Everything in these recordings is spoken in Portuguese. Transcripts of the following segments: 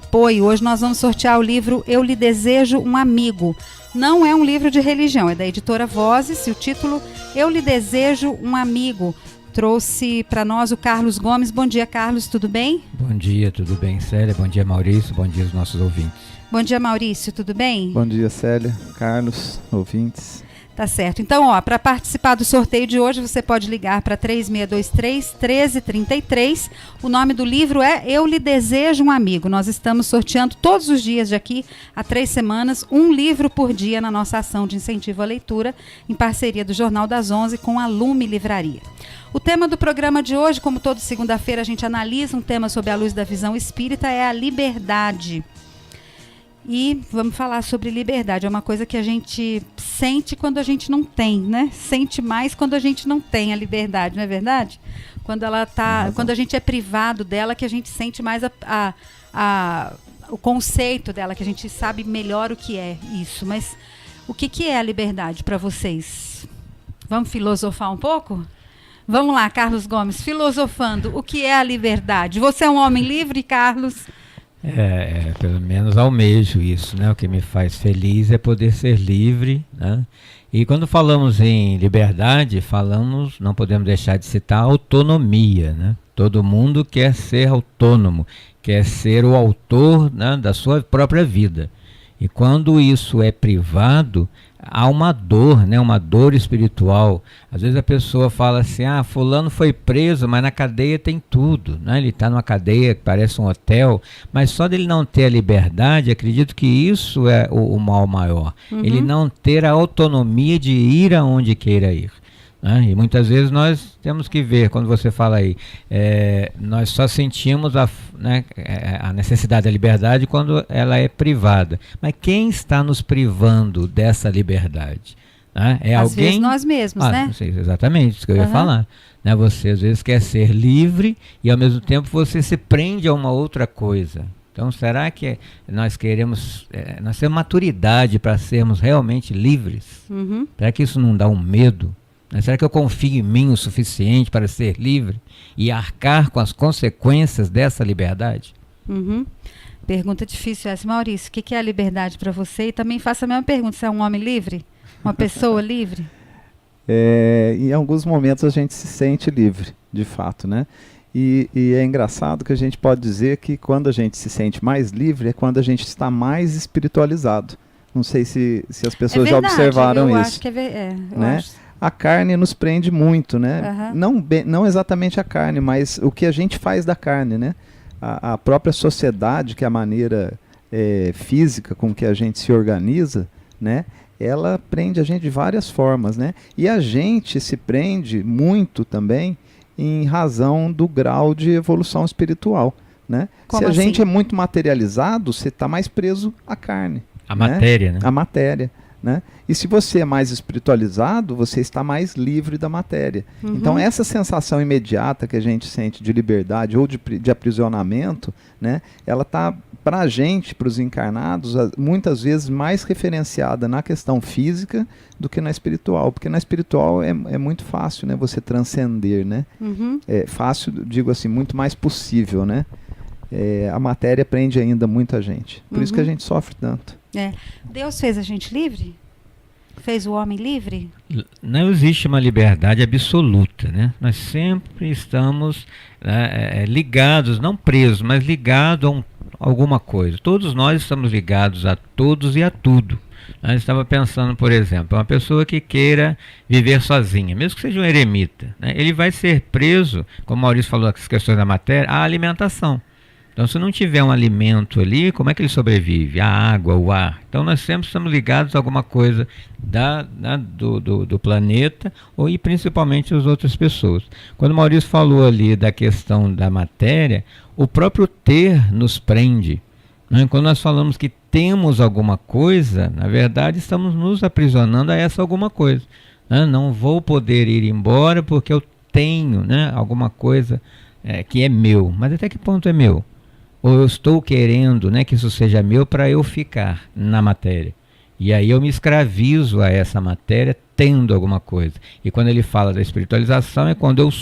apoio. Hoje nós vamos sortear o livro Eu Lhe Desejo um Amigo. Não é um livro de religião, é da editora Vozes, e o título Eu Lhe Desejo um Amigo. Trouxe para nós o Carlos Gomes. Bom dia, Carlos, tudo bem? Bom dia, tudo bem, Célia? Bom dia, Maurício. Bom dia aos nossos ouvintes. Bom dia, Maurício, tudo bem? Bom dia, Célia, Carlos, ouvintes. Tá certo. Então, para participar do sorteio de hoje, você pode ligar para 3623-1333. O nome do livro é Eu Lhe Desejo um Amigo. Nós estamos sorteando todos os dias de aqui a 3 semanas, um livro por dia na nossa ação de incentivo à leitura, em parceria do Jornal das 11 com a Lume Livraria. O tema do programa de hoje, como toda segunda-feira a gente analisa um tema sob a luz da visão espírita, é a liberdade. E vamos falar sobre liberdade. É uma coisa que a gente sente quando a gente não tem, né? Sente mais quando a gente não tem a liberdade, não é verdade? Quando a gente é privado dela, que a gente sente mais o conceito dela, que a gente sabe melhor o que é isso. Mas o que é a liberdade para vocês? Vamos filosofar um pouco? Vamos lá, Carlos Gomes, filosofando. O que é a liberdade? Você é um homem livre, Carlos? Pelo menos almejo isso, né? O que me faz feliz é poder ser livre, né? E quando falamos em liberdade, não podemos deixar de citar autonomia, né? Todo mundo quer ser autônomo, quer ser o autor, né, da sua própria vida. E quando isso é privado, há uma dor, né? Uma dor espiritual. Às vezes a pessoa fala assim, fulano foi preso, mas na cadeia tem tudo, né? Ele está numa cadeia que parece um hotel, mas só dele não ter a liberdade, acredito que isso é o mal maior. Uhum. Ele não ter a autonomia de ir aonde queira ir. E muitas vezes nós temos que ver, quando você fala aí, nós só sentimos a necessidade da liberdade quando ela é privada. Mas quem está nos privando dessa liberdade? É às alguém? Vezes nós mesmos, né? Não sei, exatamente, isso que eu ia falar. Você às vezes quer ser livre e ao mesmo tempo você se prende a uma outra coisa. Então será que nós temos maturidade para sermos realmente livres? Uhum. Será que isso não dá um medo? Será que eu confio em mim o suficiente para ser livre e arcar com as consequências dessa liberdade? Uhum. Pergunta difícil essa. Maurício, o que é a liberdade para você? E também faça a mesma pergunta, você é um homem livre? Uma pessoa livre? Em alguns momentos a gente se sente livre, de fato, né? E é engraçado que a gente pode dizer que quando a gente se sente mais livre é quando a gente está mais espiritualizado. Não sei se as pessoas já observaram isso. Acho que eu acho. A carne nos prende muito, né? Uhum. Não exatamente a carne, mas o que a gente faz da carne, né? A própria sociedade, que é a maneira física com que a gente se organiza, né? Ela prende a gente de várias formas, né? E a gente se prende muito também em razão do grau de evolução espiritual, né? Como Se a assim? gente é muito materializado, você está mais preso à carne. A matéria, né? A matéria. Né? E se você é mais espiritualizado, você está mais livre da matéria. Uhum. Então essa sensação imediata que a gente sente de liberdade ou de aprisionamento, né, ela está para a gente, para os encarnados, muitas vezes mais referenciada na questão física do que na espiritual, porque na espiritual é muito fácil, né, você transcender, né? Uhum. É fácil, digo assim, muito mais possível, né? A matéria prende ainda muita gente, por isso que a gente sofre tanto. Deus fez a gente livre? Fez o homem livre? Não existe uma liberdade absoluta, né? Nós sempre estamos ligados, não presos, mas ligados a alguma coisa. Todos nós estamos ligados a todos e a tudo. Eu estava pensando, por exemplo, uma pessoa que queira viver sozinha, mesmo que seja um eremita, né? Ele vai ser preso, como o Maurício falou, as questões da matéria, à alimentação. Então, se não tiver um alimento ali, como é que ele sobrevive? A água, o ar. Então, nós sempre estamos ligados a alguma coisa do planeta e principalmente as outras pessoas. Quando o Maurício falou ali da questão da matéria, o próprio ter nos prende. Né? Quando nós falamos que temos alguma coisa, na verdade, estamos nos aprisionando a essa alguma coisa. Né? Não vou poder ir embora porque eu tenho, né, alguma coisa que é meu. Mas até que ponto é meu? Ou eu estou querendo, né, que isso seja meu para eu ficar na matéria. E aí eu me escravizo a essa matéria tendo alguma coisa. E quando ele fala da espiritualização é quando eu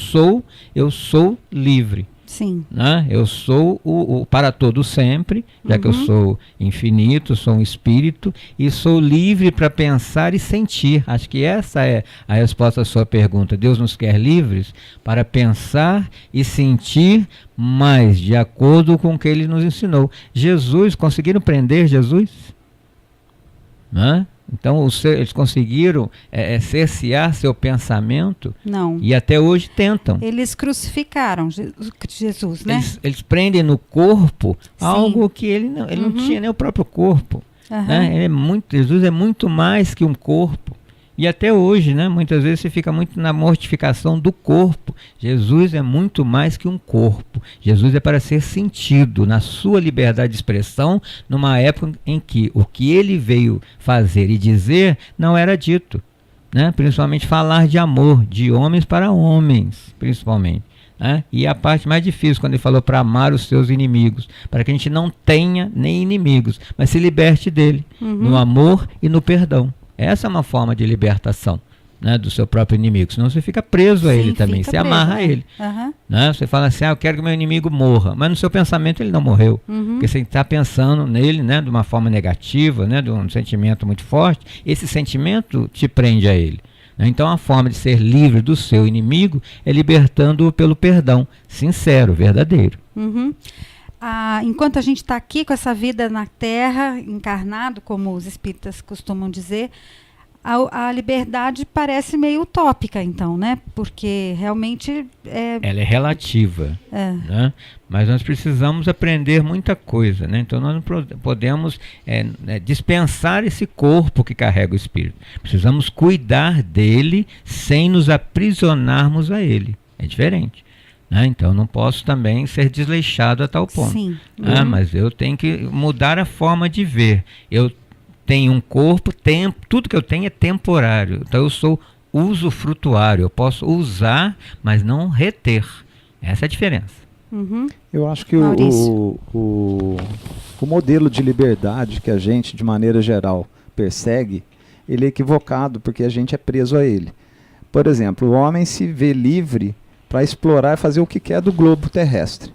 sou livre. Sim. Né? Eu sou o para todo sempre, já que eu sou infinito, sou um espírito e sou livre para pensar e sentir. Acho que essa é a resposta à sua pergunta. Deus nos quer livres para pensar e sentir mais, de acordo com o que Ele nos ensinou. Jesus, conseguiram prender Jesus? Né? Então eles conseguiram cercear seu pensamento. Não. E até hoje tentam. Eles crucificaram Jesus, né? Eles prendem no corpo Sim. algo que ele não tinha nem o próprio corpo. Né? Jesus é muito mais que um corpo. E até hoje, né, muitas vezes você fica muito na mortificação do corpo. Jesus é muito mais que um corpo. Jesus é para ser sentido na sua liberdade de expressão, numa época em que o que ele veio fazer e dizer não era dito. Né? Principalmente falar de amor, de homens para homens, principalmente. Né? E a parte mais difícil, quando ele falou para amar os seus inimigos, para que a gente não tenha nem inimigos, mas se liberte dele, no amor e no perdão. Essa é uma forma de libertação, né, do seu próprio inimigo. Senão você fica preso a ele também, você amarra a ele. Né? Você fala assim, eu quero que meu inimigo morra, mas no seu pensamento ele não morreu. Porque você está pensando nele, né, de uma forma negativa, né, de um sentimento muito forte, esse sentimento te prende a ele. Então a forma de ser livre do seu inimigo é libertando-o pelo perdão sincero, verdadeiro. Enquanto a gente está aqui com essa vida na Terra, encarnado, como os espíritas costumam dizer, a liberdade parece meio utópica, então, né? Porque realmente ela é relativa, né? Mas nós precisamos aprender muita coisa, né? Então nós não podemos dispensar esse corpo que carrega o espírito. Precisamos cuidar dele sem nos aprisionarmos a ele. É diferente. Então não posso também ser desleixado a tal ponto. Sim. Mas eu tenho que mudar a forma de ver. Eu tenho um corpo, tudo que eu tenho é temporário. Então eu sou usufrutuário. Eu posso usar, mas não reter. Essa é a diferença. Eu acho que o modelo de liberdade que a gente, de maneira geral, persegue, ele é equivocado, porque a gente é preso a ele. Por exemplo, o homem se vê livre para explorar e fazer o que quer do globo terrestre.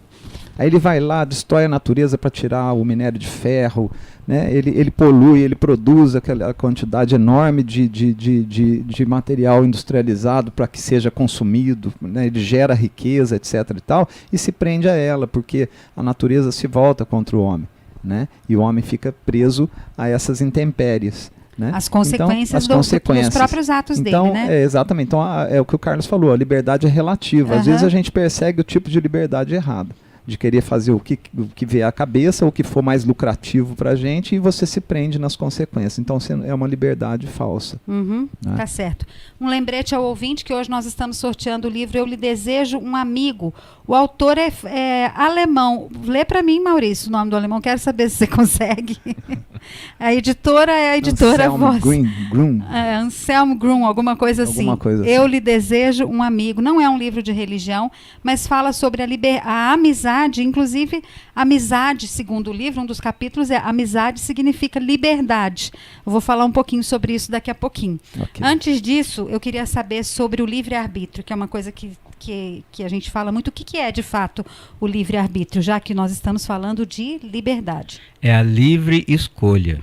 Aí ele vai lá, destrói a natureza para tirar o minério de ferro, né? Ele polui, ele produz aquela quantidade enorme de material industrializado para que seja consumido, né? Ele gera riqueza, etc. e tal, e se prende a ela, porque a natureza se volta contra o homem, né? E o homem fica preso a essas intempéries. Né? As consequências, então, dos próprios atos dele, né? Exatamente. Então, é o que o Carlos falou, a liberdade é relativa. Às vezes a gente persegue o tipo de liberdade errada, de querer fazer o que vier à cabeça, o que for mais lucrativo para a gente, e você se prende nas consequências. Então, é uma liberdade falsa. Né? Tá certo. Um lembrete ao ouvinte que hoje nós estamos sorteando o livro Eu Lhe Desejo um Amigo. O autor é alemão. Lê para mim, Maurício, o nome do alemão. Quero saber se você consegue. A editora é a editora Voz. Anselm Grün, alguma coisa assim. Eu Lhe Desejo um Amigo. Não é um livro de religião, mas fala sobre a amizade. Inclusive, amizade, segundo o livro, um dos capítulos amizade significa liberdade. Eu vou falar um pouquinho sobre isso daqui a pouquinho. Antes disso, eu queria saber sobre o livre-arbítrio, que é uma coisa que a gente fala muito. O que é, de fato, o livre-arbítrio, já que nós estamos falando de liberdade? É a livre escolha.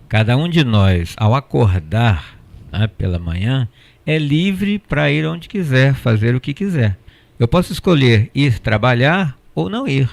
Cada um de nós, ao acordar, né, pela manhã, é livre para ir onde quiser, fazer o que quiser. Eu posso escolher ir trabalhar ou não ir.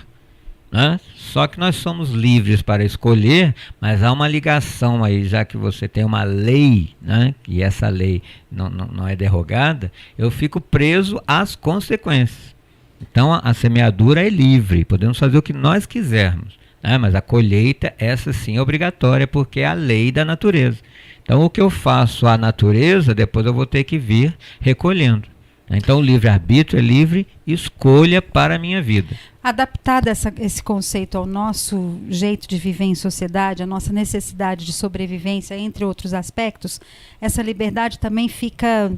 Né? Só que nós somos livres para escolher, mas há uma ligação aí, já que você tem uma lei, né, e essa lei não é derrogada, eu fico preso às consequências. Então a semeadura é livre, podemos fazer o que nós quisermos, né, mas a colheita, essa sim é obrigatória, porque é a lei da natureza. Então o que eu faço à natureza, depois eu vou ter que vir recolhendo. Então o livre-arbítrio é livre escolha para a minha vida. Adaptado esse conceito ao nosso jeito de viver em sociedade, a nossa necessidade de sobrevivência, entre outros aspectos, essa liberdade também fica...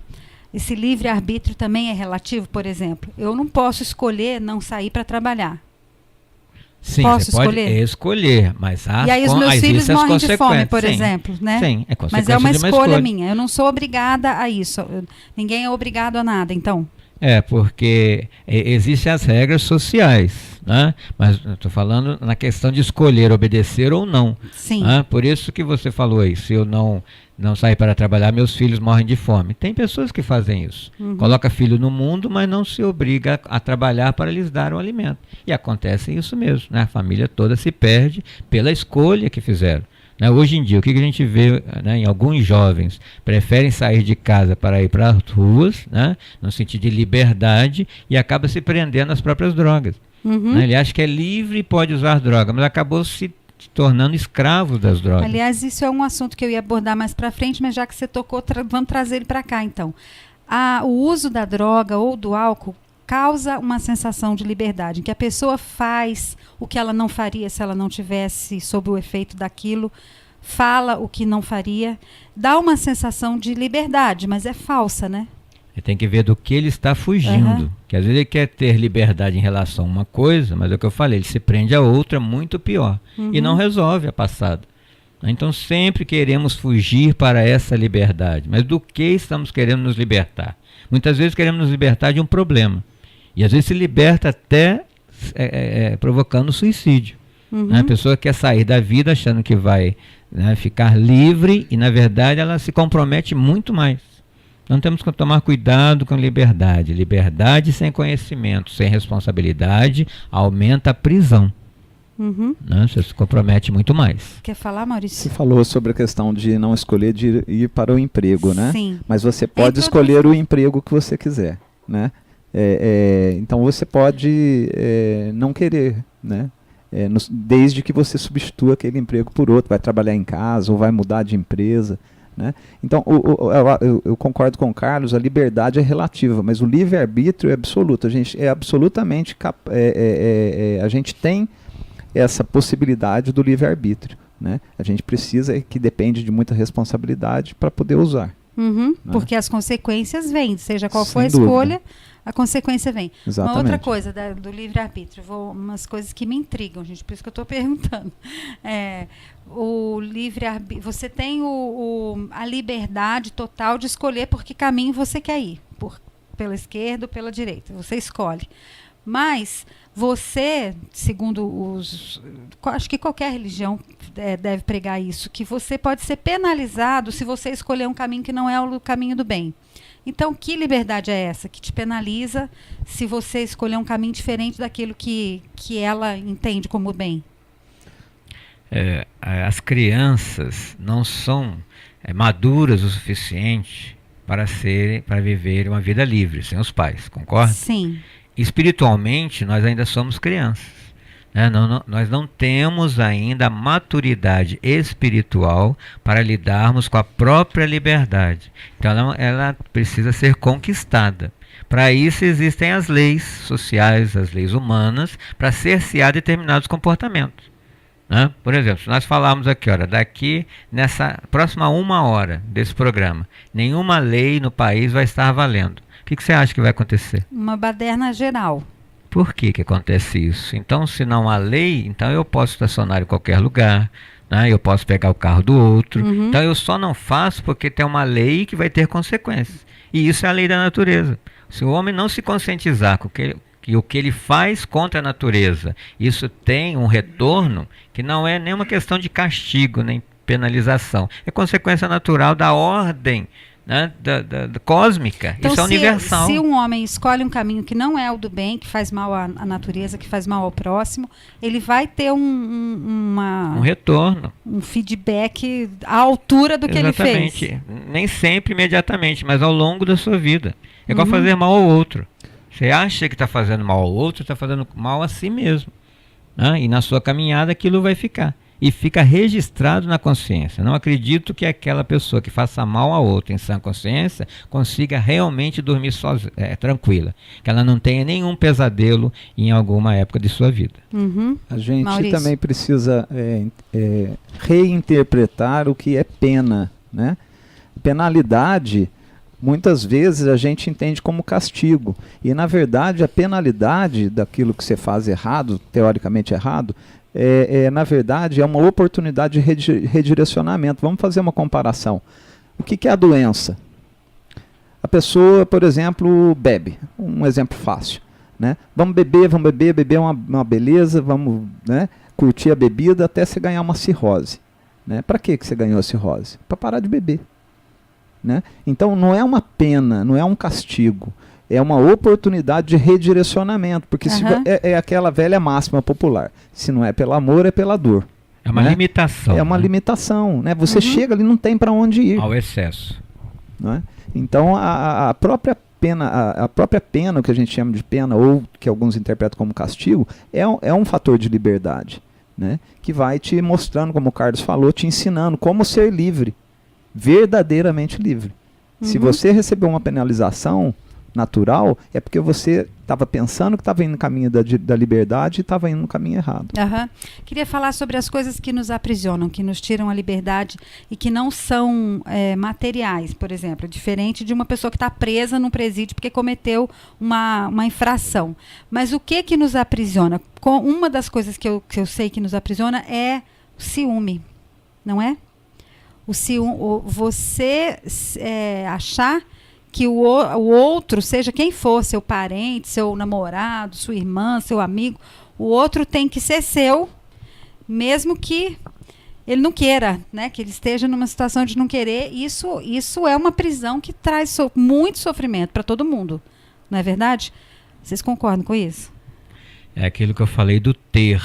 Esse livre-arbítrio também é relativo, por exemplo. Eu não posso escolher não sair para trabalhar. Sim, posso você pode escolher, mas e aí os meus filhos morrem de fome, por exemplo, né? Sim, mas é uma escolha minha. Eu não sou obrigada a isso. Ninguém é obrigado a nada, então. Porque existem as regras sociais, né? Mas eu estou falando na questão de escolher obedecer ou não. Sim. Por isso que você falou aí, se eu não sair para trabalhar, meus filhos morrem de fome. Tem pessoas que fazem isso. Coloca filho no mundo, mas não se obriga a trabalhar para lhes dar o alimento. E acontece isso mesmo, né? A família toda se perde pela escolha que fizeram. Hoje em dia, o que a gente vê, em alguns jovens preferem sair de casa para ir para as ruas, no sentido de liberdade, e acaba se prendendo às próprias drogas. Ele acha que é livre e pode usar droga, mas acabou se tornando escravo das drogas. Aliás, isso é um assunto que eu ia abordar mais para frente, mas já que você tocou, vamos trazer ele para cá então. O uso da droga ou do álcool causa uma sensação de liberdade, em que a pessoa faz o que ela não faria se ela não tivesse sob o efeito daquilo, fala o que não faria, dá uma sensação de liberdade, mas é falsa, né? Ele tem que ver do que ele está fugindo, que às vezes ele quer ter liberdade em relação a uma coisa, mas é o que eu falei, ele se prende a outra muito pior, e não resolve a passada. Então sempre queremos fugir para essa liberdade, mas do que estamos querendo nos libertar? Muitas vezes queremos nos libertar de um problema. E às vezes se liberta até provocando suicídio. A pessoa quer sair da vida achando que vai ficar livre e, na verdade, ela se compromete muito mais. Então temos que tomar cuidado com liberdade. Liberdade sem conhecimento, sem responsabilidade, aumenta a prisão. Você se compromete muito mais. Quer falar, Maurício? Você falou sobre a questão de não escolher de ir para o emprego, né? Sim. Mas você pode escolher o emprego que você quiser, né? Então você pode não querer, né? Desde que você substitua aquele emprego por outro, vai trabalhar em casa ou vai mudar de empresa, né? Então eu concordo com o Carlos, a liberdade é relativa, mas o livre-arbítrio é absoluto. A gente a gente tem essa possibilidade do livre-arbítrio, né? A gente precisa, que depende de muita responsabilidade para poder usar. Né? Porque as consequências vêm, seja qual for a escolha, a consequência vem. Exatamente. Uma outra coisa do livre-arbítrio, umas coisas que me intrigam, gente, por isso que eu estou perguntando. O livre-arbítrio, você tem a liberdade total de escolher por que caminho você quer ir, pela esquerda ou pela direita, você escolhe. Mas você, segundo acho que qualquer religião deve pregar isso, que você pode ser penalizado se você escolher um caminho que não é o caminho do bem. Então, que liberdade é essa que te penaliza se você escolher um caminho diferente daquilo que ela entende como bem? As crianças não são maduras o suficiente para viver uma vida livre, sem os pais, concorda? Sim. Espiritualmente, nós ainda somos crianças. Nós não temos ainda a maturidade espiritual para lidarmos com a própria liberdade. Então ela precisa ser conquistada. Para isso existem as leis sociais, as leis humanas, para cercear determinados comportamentos. Por exemplo, se nós falarmos aqui, daqui nessa próxima 1 hora desse programa, nenhuma lei no país vai estar valendo. O que você acha que vai acontecer? Uma baderna geral. Por que acontece isso? Então, se não há lei, então eu posso estacionar em qualquer lugar, eu posso pegar o carro do outro. Então eu só não faço porque tem uma lei que vai ter consequências. E isso é a lei da natureza. Se o homem não se conscientizar com que o que ele faz contra a natureza, isso tem um retorno que não é nenhuma questão de castigo, nem penalização. É consequência natural da ordem, da cósmica. Então, isso é universal. Se um homem escolhe um caminho que não é o do bem, que faz mal à natureza, que faz mal ao próximo, ele vai ter um retorno, um feedback à altura do que ele fez. Exatamente. Nem sempre imediatamente, mas ao longo da sua vida. É igual fazer mal ao outro. Você acha que está fazendo mal ao outro, está fazendo mal a si mesmo. E na sua caminhada aquilo vai ficar. E fica registrado na consciência. Não acredito que aquela pessoa que faça mal a outra em sã consciência consiga realmente dormir tranquila. Que ela não tenha nenhum pesadelo em alguma época de sua vida. A gente Maurício. também precisa reinterpretar o que é pena, né? Penalidade, muitas vezes a gente entende como castigo. E na verdade a penalidade daquilo que você faz errado, teoricamente errado, na verdade, é uma oportunidade de redirecionamento. Vamos fazer uma comparação. O que é a doença? a pessoa, por exemplo, bebe. Um exemplo fácil. Né? Vamos beber, beber é uma beleza, vamos, né, curtir a bebida até você ganhar uma cirrose. Né? Para que você ganhou a cirrose? Para parar de beber. Né? Então não é uma pena, não é um castigo, é uma oportunidade de redirecionamento, porque é aquela velha máxima popular, se não é pelo amor, é pela dor. É uma limitação. É uma limitação. Né? Você chega ali e não tem para onde ir. Ao excesso. Né? Então a própria pena, o que a gente chama de pena, ou que alguns interpretam como castigo, é um fator de liberdade. Né? Que vai te mostrando, como o Carlos falou, te ensinando como ser livre. Verdadeiramente livre. Se você recebeu uma penalização natural, é porque você estava pensando que estava indo no caminho da liberdade e estava indo no caminho errado. Queria falar sobre as coisas que nos aprisionam, que nos tiram a liberdade e que não são materiais, por exemplo, diferente de uma pessoa que está presa num presídio porque cometeu uma infração. Mas o que nos aprisiona? Uma das coisas que eu sei que nos aprisiona é o ciúme, não é? O ciúme, você achar que o outro, seja quem for, seu parente, seu namorado, sua irmã, seu amigo, o outro tem que ser seu, mesmo que ele não queira, né? Que ele esteja numa situação de não querer. Isso é uma prisão que traz muito sofrimento para todo mundo, não é verdade? Vocês concordam com isso? É aquilo que eu falei do ter.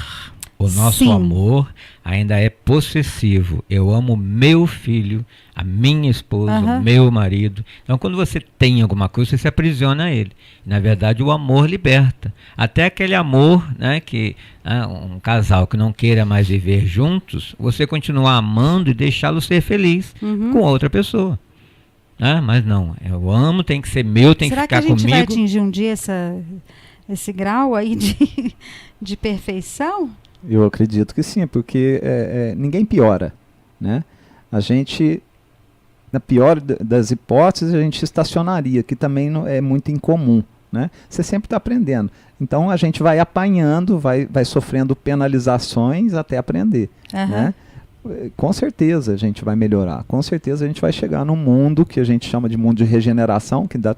O nosso amor ainda é possessivo. Eu amo meu filho, a minha esposa, o meu marido. Então, quando você tem alguma coisa, você se aprisiona a ele. Na verdade, o amor liberta. Até aquele amor, né, que um casal que não queira mais viver juntos, você continuar amando e deixá-lo ser feliz com outra pessoa. Mas não, eu amo, tem que ser meu, tem que ficar comigo. Será que a gente vai atingir um dia esse grau aí de perfeição? Eu acredito que sim, porque ninguém piora, né? A gente, na pior das hipóteses, a gente estacionaria, que também não é muito incomum, né? Você sempre está aprendendo. Então a gente vai apanhando, vai sofrendo penalizações até aprender, né? Com certeza a gente vai melhorar, com certeza a gente vai chegar num mundo que a gente chama de mundo de regeneração, que ainda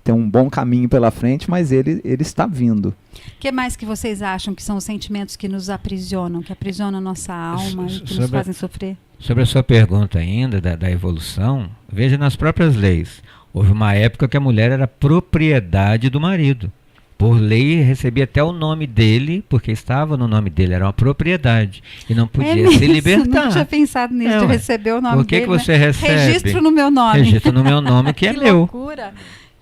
tem um bom caminho pela frente, mas ele está vindo. O que mais que vocês acham que são os sentimentos que nos aprisionam, que aprisionam a nossa alma e que nos fazem sofrer? Sobre a sua pergunta ainda, da evolução, veja nas próprias leis. Houve uma época que a mulher era propriedade do marido. Por lei, recebia até o nome dele, porque estava no nome dele, era uma propriedade. E não podia se libertar. Eu não tinha pensado nisso, de receber o nome dele. Por que você recebe? Registro no meu nome. Registro no meu nome, que é meu. Que loucura.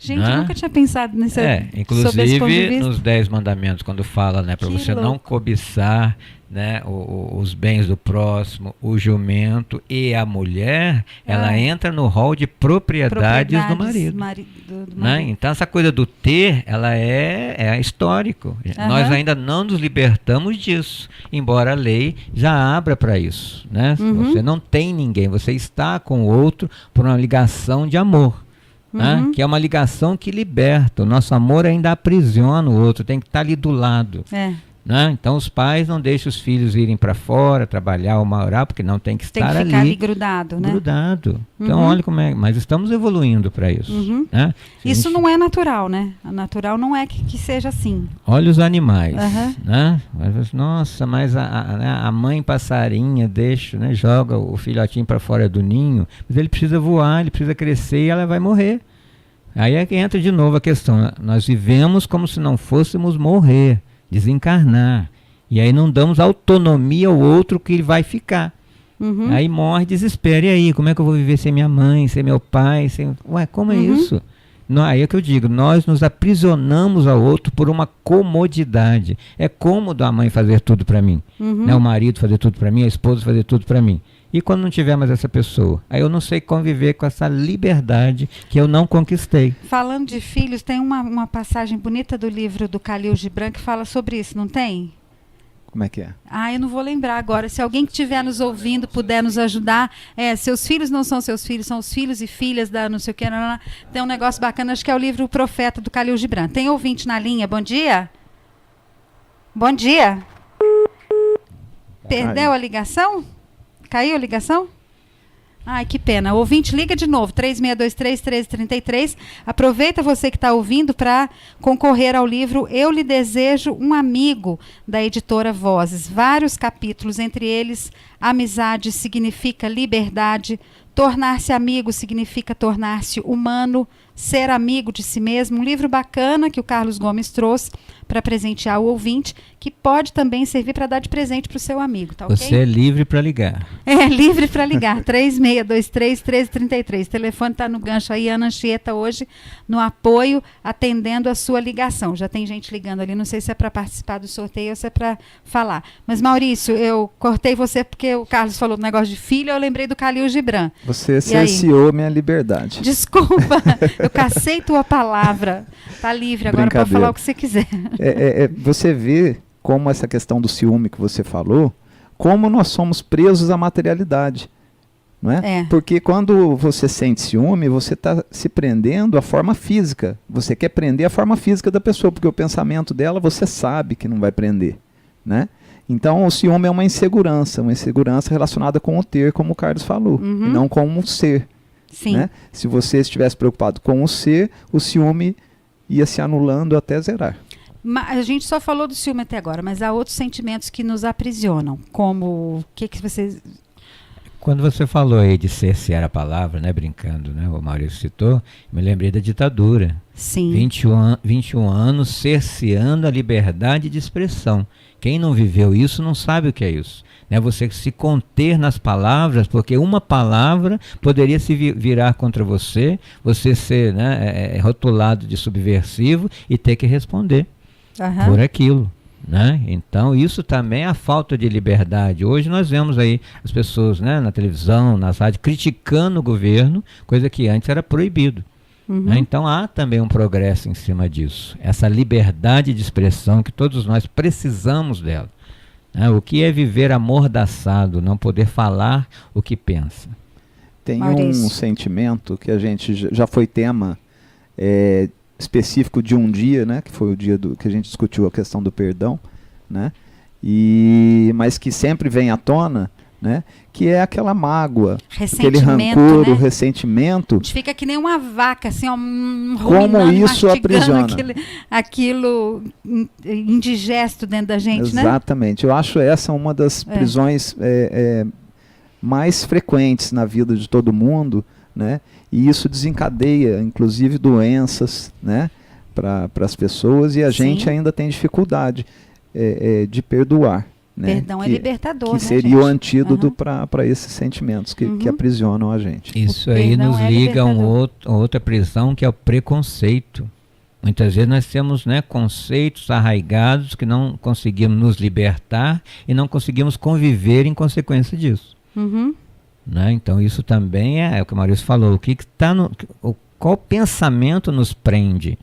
Gente, eu nunca tinha pensado nisso. Inclusive nos 10 mandamentos, quando fala, né, para você não cobiçar, né, os bens do próximo, o jumento e a mulher, ela entra no rol de propriedades do marido. Né? Então essa coisa do ter, ela é histórico. Nós ainda não nos libertamos disso, embora a lei já abra para isso. Né? Você não tem ninguém, você está com o outro por uma ligação de amor. Que é uma ligação que liberta. O nosso amor ainda aprisiona o outro, tem que estar ali do lado. Né? Então os pais não deixam os filhos irem para fora, trabalhar ou morar, porque não tem que estar ali. Tem que ficar ali grudado, né? Grudado. Então olha como é. Mas estamos evoluindo para isso. Né? Isso não é natural, né? A natural não é que seja assim. Olha os animais. Né? Nossa, mas a mãe passarinha deixa, né, joga o filhotinho para fora do ninho, mas ele precisa voar, ele precisa crescer e ela vai morrer. Aí é que entra de novo a questão. Nós vivemos como se não fôssemos morrer, desencarnar. E aí não damos autonomia ao outro que ele vai ficar. Aí morre, desespera. E aí, como é que eu vou viver sem minha mãe, sem meu pai? Ué, como é isso? Não, aí é que eu digo, nós nos aprisionamos ao outro por uma comodidade. É cômodo a mãe fazer tudo para mim, né? O marido fazer tudo para mim, a esposa fazer tudo para mim. E quando não tiver mais essa pessoa? Aí eu não sei conviver com essa liberdade que eu não conquistei. Falando de filhos, tem uma passagem bonita do livro do Khalil Gibran que fala sobre isso, não tem? Como é que é? Eu não vou lembrar agora. Se alguém que estiver nos ouvindo puder nos ajudar, seus filhos não são seus filhos, são os filhos e filhas da não sei o que. Tem um negócio bacana, acho que é o livro O Profeta do Khalil Gibran. Tem ouvinte na linha? Bom dia? Bom dia? Perdeu a ligação? Caiu a ligação? Ai, que pena. O ouvinte, liga de novo, 3623-1333. Aproveita você que está ouvindo para concorrer ao livro Eu Lhe Desejo um Amigo, da editora Vozes. Vários capítulos, entre eles, amizade significa liberdade, tornar-se amigo significa tornar-se humano, ser amigo de si mesmo. Um livro bacana que o Carlos Gomes trouxe para presentear o ouvinte, que pode também servir para dar de presente para o seu amigo, tá ok? Você é livre para ligar. É, livre para ligar, 3623-1333. O telefone está no gancho aí, Ana Anchieta hoje no apoio, atendendo a sua ligação. Já tem gente ligando ali, não sei se é para participar do sorteio ou se é para falar. Mas, Maurício, eu cortei você porque o Carlos falou do negócio de filho, eu lembrei do Khalil Gibran. Você cerceou minha liberdade. Desculpa, eu cacei tua palavra. Tá livre, agora pode falar o que você quiser. Você vê como essa questão do ciúme que você falou, como nós somos presos à materialidade. Não é? Porque quando você sente ciúme, você está se prendendo à forma física. Você quer prender a forma física da pessoa, porque o pensamento dela você sabe que não vai prender. Né? Então o ciúme é uma insegurança relacionada com o ter, como o Carlos falou, e não com o ser. Sim. Né? Se você estivesse preocupado com o ser, o ciúme ia se anulando até zerar. A gente só falou do ciúme até agora, mas há outros sentimentos que nos aprisionam, como o que vocês... Quando você falou aí de cercear a palavra, né, brincando, né, o Maurício citou, me lembrei da ditadura. Sim. 21 anos cerceando a liberdade de expressão. Quem não viveu isso não sabe o que é isso. Né, você se conter nas palavras, porque uma palavra poderia se virar contra você, você ser, né, rotulado de subversivo e ter que responder por aquilo. Né? Então isso também é a falta de liberdade. Hoje nós vemos aí as pessoas, né, na televisão, nas rádios, criticando o governo, coisa que antes era proibido. Né? Então há também um progresso em cima disso, essa liberdade de expressão que todos nós precisamos dela. Né? O que é viver amordaçado, não poder falar o que pensa? Tem um sentimento que a gente já foi tema específico de um dia, né, que foi o dia que a gente discutiu a questão do perdão, né, mas que sempre vem à tona, né, que é aquela mágoa, aquele rancor, né? O ressentimento. A gente fica que nem uma vaca, assim, como isso aprisiona aquilo indigesto dentro da gente. Exatamente. Né? Eu acho essa uma das prisões mais frequentes na vida de todo mundo, né? E isso desencadeia, inclusive, doenças, né, para as pessoas, e a gente ainda tem dificuldade de perdoar. Né? Perdão é libertador, que seria o antídoto para esses sentimentos que aprisionam a gente. Isso aí nos liga a outra prisão, que é o preconceito. Muitas vezes nós temos, né, conceitos arraigados que não conseguimos nos libertar e não conseguimos conviver em consequência disso. Né? Então isso também é o que o Maurício falou, qual pensamento nos prende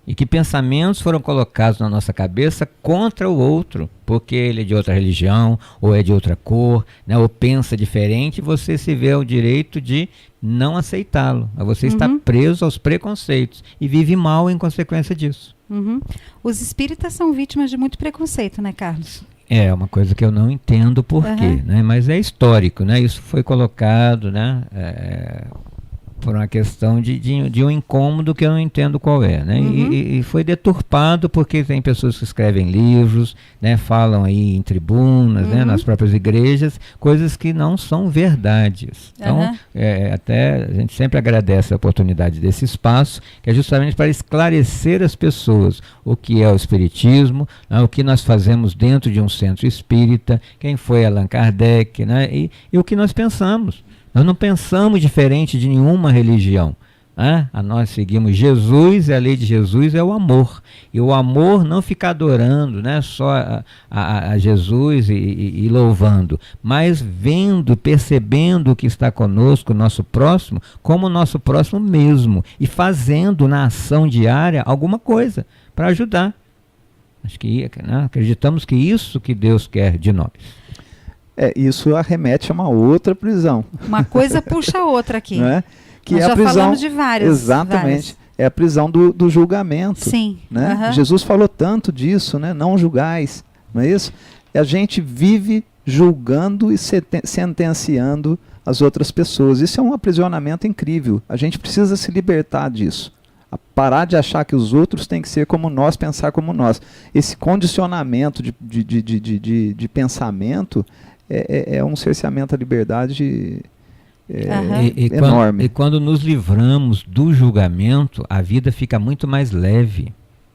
e que pensamentos foram colocados na nossa cabeça contra o outro, porque ele é de outra religião ou é de outra cor, né, ou pensa diferente, você se vê ao direito de não aceitá-lo, você está preso aos preconceitos e vive mal em consequência disso. Os espíritas são vítimas de muito preconceito, né, Carlos? É uma coisa que eu não entendo por quê, né? Mas é histórico, né? Isso foi colocado, né, por uma questão de um incômodo que eu não entendo qual é, né? E foi deturpado porque tem pessoas que escrevem livros, né, falam aí em tribunas, né, nas próprias igrejas, coisas que não são verdades. Então, até a gente sempre agradece a oportunidade desse espaço, que é justamente para esclarecer as pessoas o que é o espiritismo, né, o que nós fazemos dentro de um centro espírita, quem foi Allan Kardec, né, e o que nós pensamos. Nós não pensamos diferente de nenhuma religião. Né? Nós seguimos Jesus, e a lei de Jesus é o amor. E o amor não fica adorando, né, só a Jesus e louvando, mas vendo, percebendo o que está conosco, o nosso próximo, como o nosso próximo mesmo. E fazendo na ação diária alguma coisa para ajudar. Acho que, né, acreditamos que isso que Deus quer de nós. Isso arremete a uma outra prisão. Uma coisa puxa a outra aqui. Não é? Que Nós é já a prisão, falamos de várias. Exatamente. Várias. É a prisão do julgamento. Sim. Né? Jesus falou tanto disso, né? Não julgais. Não é isso? E a gente vive julgando e sentenciando as outras pessoas. Isso é um aprisionamento incrível. A gente precisa se libertar disso. Parar de achar que os outros têm que ser como nós, pensar como nós. Esse condicionamento de pensamento é um cerceamento à liberdade enorme. E quando nos livramos do julgamento, a vida fica muito mais leve.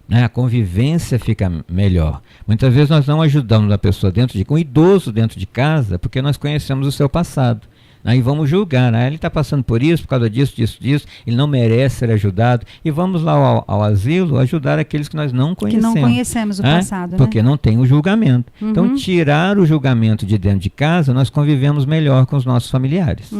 Né? A convivência fica melhor. Muitas vezes nós não ajudamos a pessoa um idoso dentro de casa, porque nós conhecemos o seu passado. Aí vamos julgar, né? Ele está passando por isso, por causa disso, ele não merece ser ajudado. E vamos lá ao asilo ajudar aqueles que nós não conhecemos. Que não conhecemos o passado, porque não tem o julgamento. Então, tirar o julgamento de dentro de casa, nós convivemos melhor com os nossos familiares.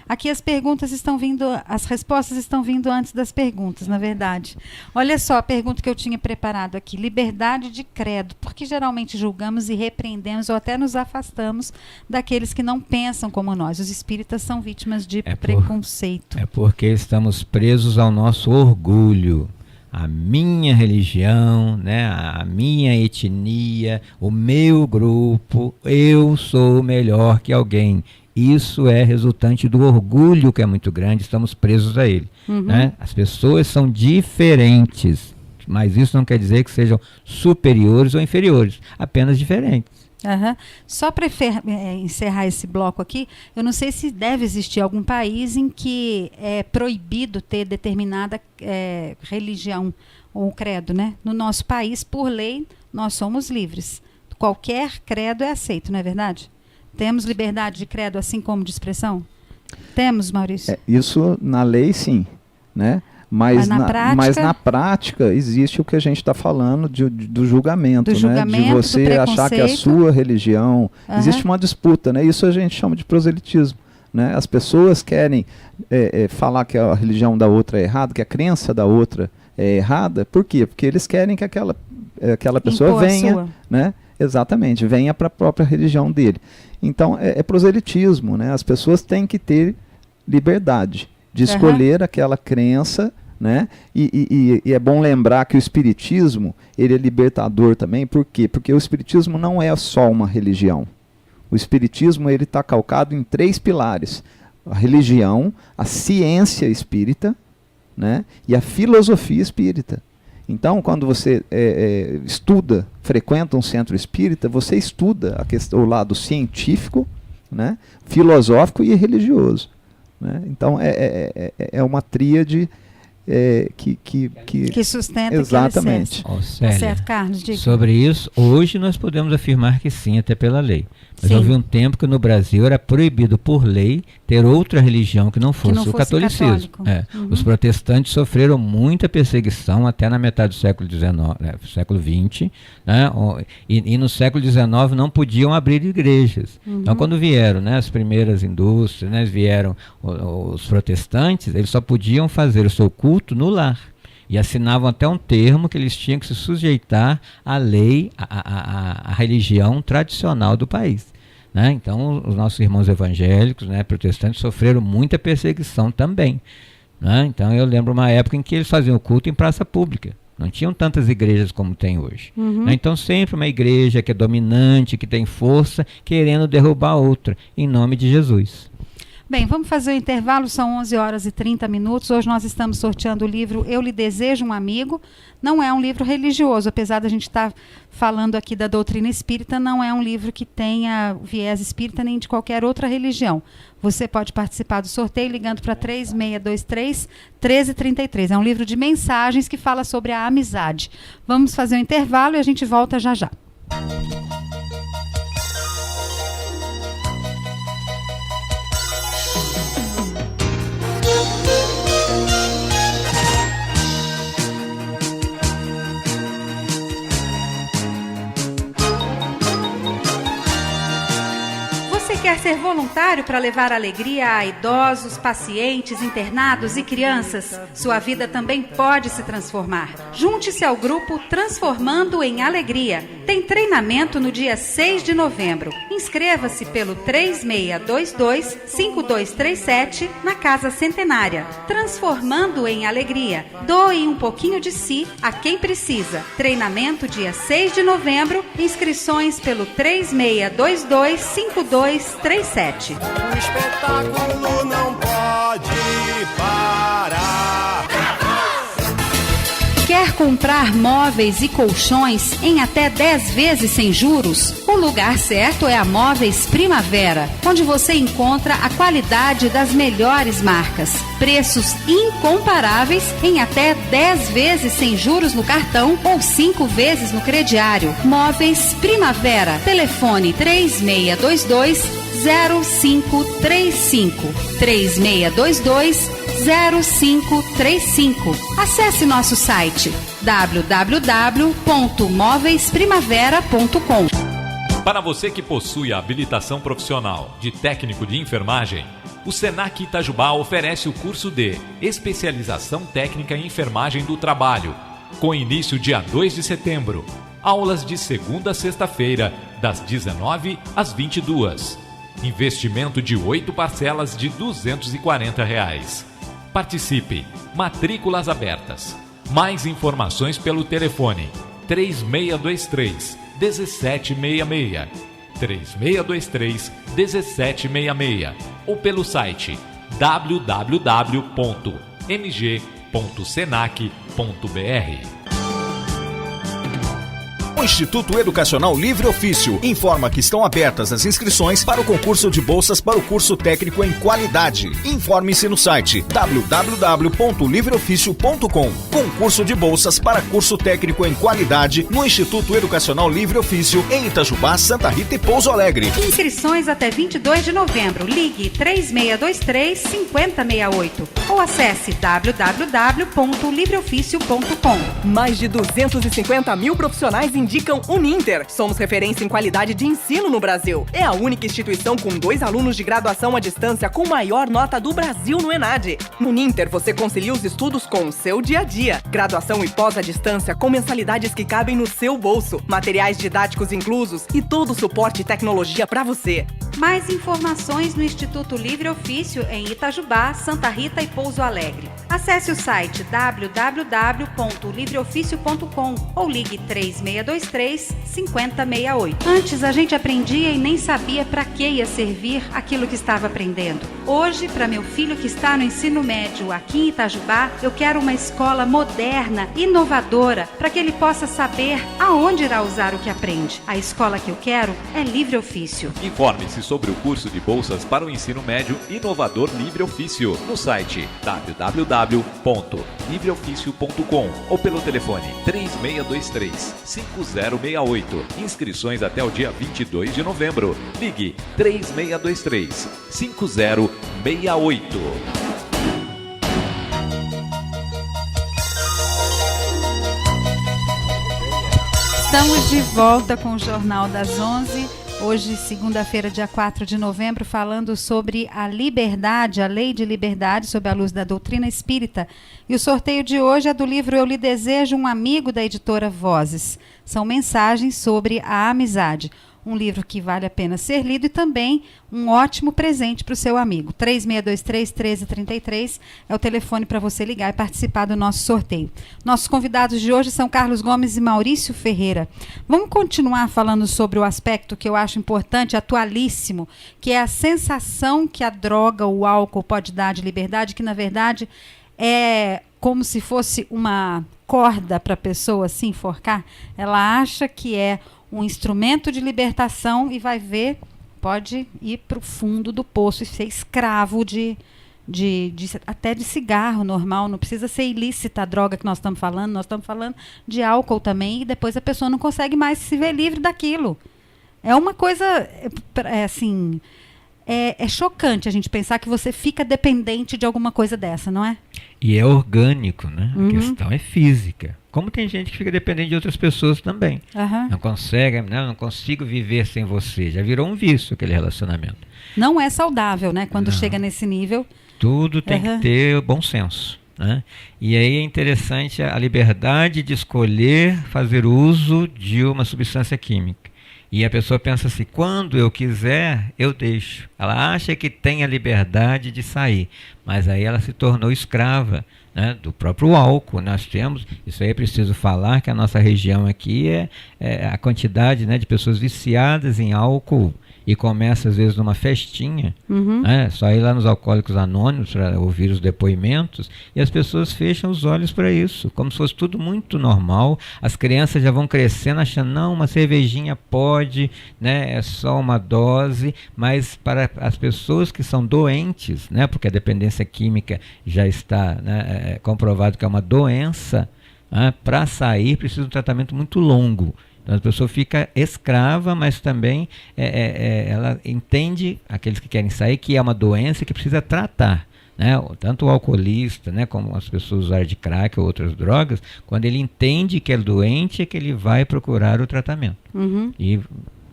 Aqui as perguntas estão vindo, as respostas estão vindo antes das perguntas, na verdade. Olha só a pergunta que eu tinha preparado aqui. Liberdade de credo. Por que geralmente julgamos e repreendemos ou até nos afastamos daqueles que não pensam como nós? Os espíritas são vítimas de preconceito. É porque estamos presos ao nosso orgulho, a minha religião, né, a minha etnia, o meu grupo, eu sou melhor que alguém. Isso é resultante do orgulho que é muito grande, estamos presos a ele. Né? As pessoas são diferentes, mas isso não quer dizer que sejam superiores ou inferiores, apenas diferentes. Só para encerrar esse bloco aqui, eu não sei se deve existir algum país em que é proibido ter determinada religião ou credo, né? No nosso país, por lei, nós somos livres. Qualquer credo é aceito, não é verdade? Temos liberdade de credo assim como de expressão? Temos, Maurício? Isso na lei, sim, né? Mas na prática existe o que a gente está falando do julgamento, né? De você achar que a sua religião... Existe uma disputa, né? Isso a gente chama de proselitismo. Né? As pessoas querem falar que a religião da outra é errada, que a crença da outra é errada. Por quê? Porque eles querem que aquela pessoa venha... Né? Exatamente, venha para a própria religião dele. Então, é proselitismo, né? As pessoas têm que ter liberdade de escolher aquela crença, né? E é bom lembrar que o espiritismo, ele é libertador também. Por quê? Porque o espiritismo não é só uma religião. O espiritismo, ele está calcado em 3 pilares: a religião, a ciência espírita, né? E a filosofia espírita. Então, quando você frequenta um centro espírita, você estuda o lado científico, né? Filosófico e religioso. Né? Então é uma tríade que sustenta. Exatamente. Certo, Carlos, diga. Sobre isso, hoje nós podemos afirmar que sim, até pela lei. Mas houve um tempo que no Brasil era proibido por lei ter outra religião que não fosse o catolicismo. Os protestantes sofreram muita perseguição até na metade do século XX, né? E no século XIX não podiam abrir igrejas. Então, quando vieram, né, as primeiras indústrias, né, vieram os protestantes, eles só podiam fazer o seu culto no lar. E assinavam até um termo que eles tinham que se sujeitar à lei, à religião tradicional do país. Né? Então, os nossos irmãos evangélicos, né, protestantes, sofreram muita perseguição também. Né? Então, eu lembro uma época em que eles faziam o culto em praça pública. Não tinham tantas igrejas como tem hoje. Né? Então, sempre uma igreja que é dominante, que tem força, querendo derrubar outra, em nome de Jesus. Bem, vamos fazer o intervalo, são 11h30. Hoje nós estamos sorteando o livro Eu Lhe Desejo um Amigo. Não é um livro religioso, apesar da gente estar falando aqui da doutrina espírita, não é um livro que tenha viés espírita nem de qualquer outra religião. Você pode participar do sorteio ligando para 3623-1333. É um livro de mensagens que fala sobre a amizade. Vamos fazer o intervalo e a gente volta já já. quer ser voluntário para levar alegria a idosos, pacientes, internados e crianças? Sua vida também pode se transformar. Junte-se ao grupo Transformando em Alegria. Tem treinamento no dia 6 de novembro. Inscreva-se pelo 3622-5237 na Casa Centenária. Transformando em Alegria. Doe um pouquinho de si a quem precisa. Treinamento dia 6 de novembro. Inscrições pelo 3622-5237. O espetáculo não pode parar. Quer comprar móveis e colchões em até 10 vezes sem juros? O lugar certo é a Móveis Primavera, onde você encontra a qualidade das melhores marcas. Preços incomparáveis em até 10 vezes sem juros no cartão ou 5 vezes no crediário. Móveis Primavera. Telefone 3622-0535. 3622-0535. Acesse nosso site www.moveisprimavera.com. Para você que possui a habilitação profissional de técnico de enfermagem, o Senac Itajubá oferece o curso de Especialização Técnica em Enfermagem do Trabalho, com início dia 2 de setembro. Aulas de segunda a sexta-feira, das 19 às 22. Investimento de 8 parcelas de R$ 240. Participe. Matrículas abertas. Mais informações pelo telefone 3623-1766, 3623-1766 ou pelo site www.mg.senac.br. O Instituto Educacional Livre Ofício informa que estão abertas as inscrições para o concurso de bolsas para o curso técnico em qualidade. Informe-se no site www.livreoficio.com. Concurso de bolsas para curso técnico em qualidade no Instituto Educacional Livre Ofício em Itajubá, Santa Rita e Pouso Alegre. Inscrições até 22 de novembro. Ligue 3623-5068 ou acesse www.livreoficio.com. Mais de 250 mil profissionais indicam Uninter. Somos referência em qualidade de ensino no Brasil. É a única instituição com 2 alunos de graduação à distância com maior nota do Brasil no ENAD. No Uninter, você concilia os estudos com o seu dia a dia. Graduação e pós à distância com mensalidades que cabem no seu bolso, materiais didáticos inclusos e todo o suporte e tecnologia para você. Mais informações no Instituto Livre Ofício em Itajubá, Santa Rita e Pouso Alegre. Acesse o site www.livreoficio.com ou ligue 3623-5068. Antes a gente aprendia e nem sabia para que ia servir aquilo que estava aprendendo. Hoje, para meu filho que está no ensino médio aqui em Itajubá, eu quero uma escola moderna, inovadora, para que ele possa saber aonde irá usar o que aprende. A escola que eu quero é Livre Ofício. Informe-se sobre o curso de bolsas para o ensino médio inovador Livre Ofício no site www.livreoficio.com ou pelo telefone 3623-5068. Inscrições até o dia 22 de novembro. Ligue 3623-5068. Estamos de volta com o Jornal das 11. Hoje, segunda-feira, dia 4 de novembro, falando sobre a liberdade, a lei de liberdade, sob a luz da doutrina espírita. E o sorteio de hoje é do livro Eu Lhe Desejo, um amigo, da editora Vozes. São mensagens sobre a amizade. Um livro que vale a pena ser lido e também um ótimo presente para o seu amigo. 3623-1333 é o telefone para você ligar e participar do nosso sorteio. Nossos convidados de hoje são Carlos Gomes e Maurício Ferreira. Vamos continuar falando sobre o aspecto que eu acho importante, atualíssimo, que é a sensação que a droga, o álcool pode dar de liberdade, que na verdade é como se fosse uma corda para a pessoa se enforcar. Ela acha que é um instrumento de libertação e vai ver, pode ir para o fundo do poço e ser escravo até de cigarro normal. Não precisa ser ilícita a droga que nós estamos falando de álcool também, e depois a pessoa não consegue mais se ver livre daquilo. É uma coisa, assim, é chocante a gente pensar que você fica dependente de alguma coisa dessa, não é? E é orgânico, né? A questão é física. Como tem gente que fica dependente de outras pessoas também. Não consegue, não consigo viver sem você. Já virou um vício aquele relacionamento. Não é saudável, né? Quando chega nesse nível. Tudo tem que ter bom senso. Né? E aí é interessante a liberdade de escolher fazer uso de uma substância química. E a pessoa pensa assim, quando eu quiser, eu deixo. Ela acha que tem a liberdade de sair, mas aí ela se tornou escrava, né, do próprio álcool. Nós temos, isso aí é preciso falar, que a nossa região aqui é a quantidade, né, de pessoas viciadas em álcool. E começa às vezes numa festinha, né? Só ir lá nos Alcoólicos Anônimos para ouvir os depoimentos, e as pessoas fecham os olhos para isso, como se fosse tudo muito normal. As crianças já vão crescendo achando, não, uma cervejinha pode, né? É só uma dose, mas para as pessoas que são doentes, né? Porque a dependência química já está, né, comprovado que é uma doença, né? Para sair precisa de um tratamento muito longo. Então a pessoa fica escrava, mas também ela entende, aqueles que querem sair, que é uma doença que precisa tratar. Né? Tanto o alcoolista, né, como as pessoas usuárias de crack ou outras drogas, quando ele entende que é doente, é que ele vai procurar o tratamento.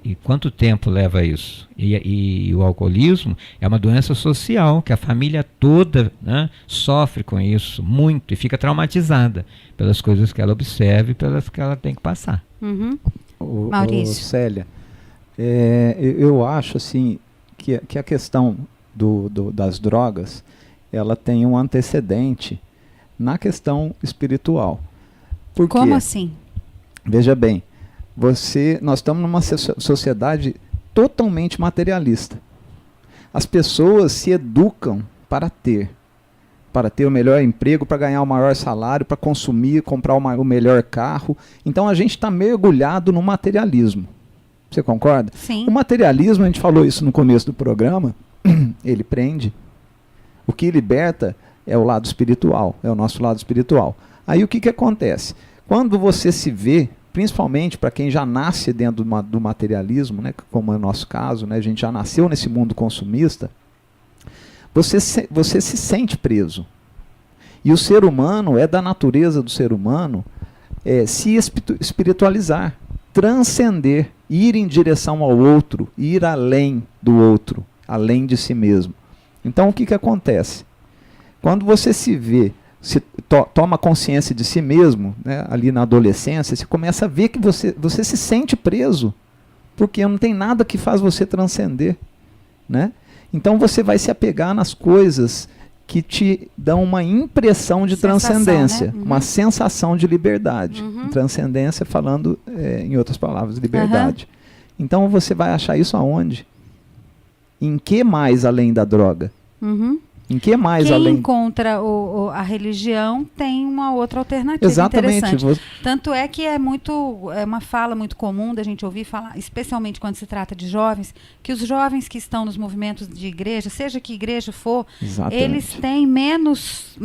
E quanto tempo leva isso? E o alcoolismo é uma doença social, que a família toda, né, sofre com isso muito e fica traumatizada pelas coisas que ela observa e pelas que ela tem que passar. Maurício. Célia, eu acho assim que a questão das drogas, ela tem um antecedente na questão espiritual. Por quê? Como assim? Veja bem, nós estamos numa sociedade totalmente materialista. As pessoas se educam para ter o melhor emprego, para ganhar o maior salário, para consumir, comprar o melhor carro. Então a gente está mergulhado no materialismo. Você concorda? Sim. O materialismo, a gente falou isso no começo do programa, ele prende. O que liberta é o lado espiritual, é o nosso lado espiritual. Aí o que acontece? Quando você se vê, principalmente para quem já nasce dentro do materialismo, né, como é o nosso caso, né, a gente já nasceu nesse mundo consumista, você se sente preso. E o ser humano, é da natureza do ser humano, se espiritualizar, transcender, ir em direção ao outro, ir além do outro, além de si mesmo. Então o que acontece? Quando você se vê, toma consciência de si mesmo, né, ali na adolescência, você começa a ver que você se sente preso, porque não tem nada que faz você transcender, né? Então você vai se apegar nas coisas que te dão uma impressão de transcendência, né? Uma sensação de liberdade. Transcendência falando, em outras palavras, liberdade. Então você vai achar isso aonde? Em que mais além da droga? Em que mais Quem além? Quem encontra a religião tem uma outra alternativa. Exatamente. Interessante. Tanto é que é uma fala muito comum da gente ouvir falar, especialmente quando se trata de jovens, que os jovens que estão nos movimentos de igreja, seja que igreja for, exatamente, eles têm menos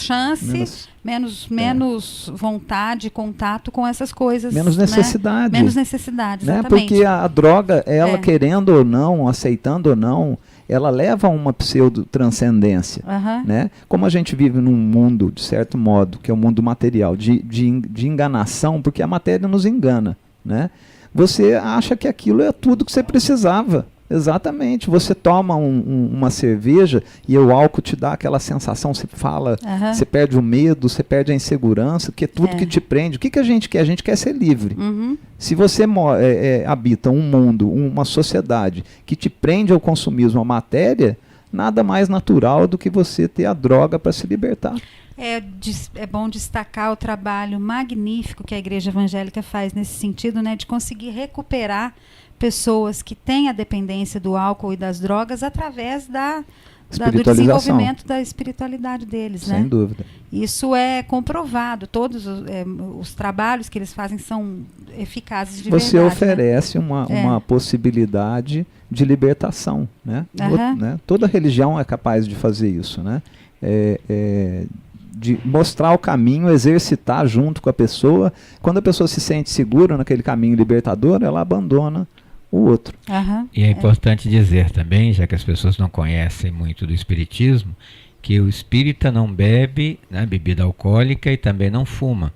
chance, menos vontade, contato com essas coisas. Menos necessidade. Né? Menos necessidade, né? exatamente. Porque a droga, ela querendo ou não, aceitando ou não, ela leva a uma pseudo-transcendência. Né? Como a gente vive num mundo, de certo modo, que é o mundo material, de enganação, porque a matéria nos engana. Né? Você acha que aquilo é tudo que você precisava. Exatamente. Você toma uma cerveja e o álcool te dá aquela sensação, você fala, você perde o medo, você perde a insegurança, que é tudo que te prende. O que a gente quer? A gente quer ser livre. Se você habita um mundo, uma sociedade que te prende ao consumismo, à matéria, nada mais natural do que você ter a droga para se libertar. É bom destacar o trabalho magnífico que a Igreja Evangélica faz nesse sentido, né, de conseguir recuperar pessoas que têm a dependência do álcool e das drogas através do desenvolvimento da espiritualidade deles. Sem dúvida. Isso é comprovado. Todos os trabalhos que eles fazem são eficazes de verdade. Você oferece uma possibilidade de libertação. Né? Né? Toda religião é capaz de fazer isso. Né? De mostrar o caminho, exercitar junto com a pessoa. Quando a pessoa se sente segura naquele caminho libertador, ela abandona o outro. E é importante dizer também, já que as pessoas não conhecem muito do espiritismo, que o espírita não bebe, né, bebida alcoólica e também não fuma,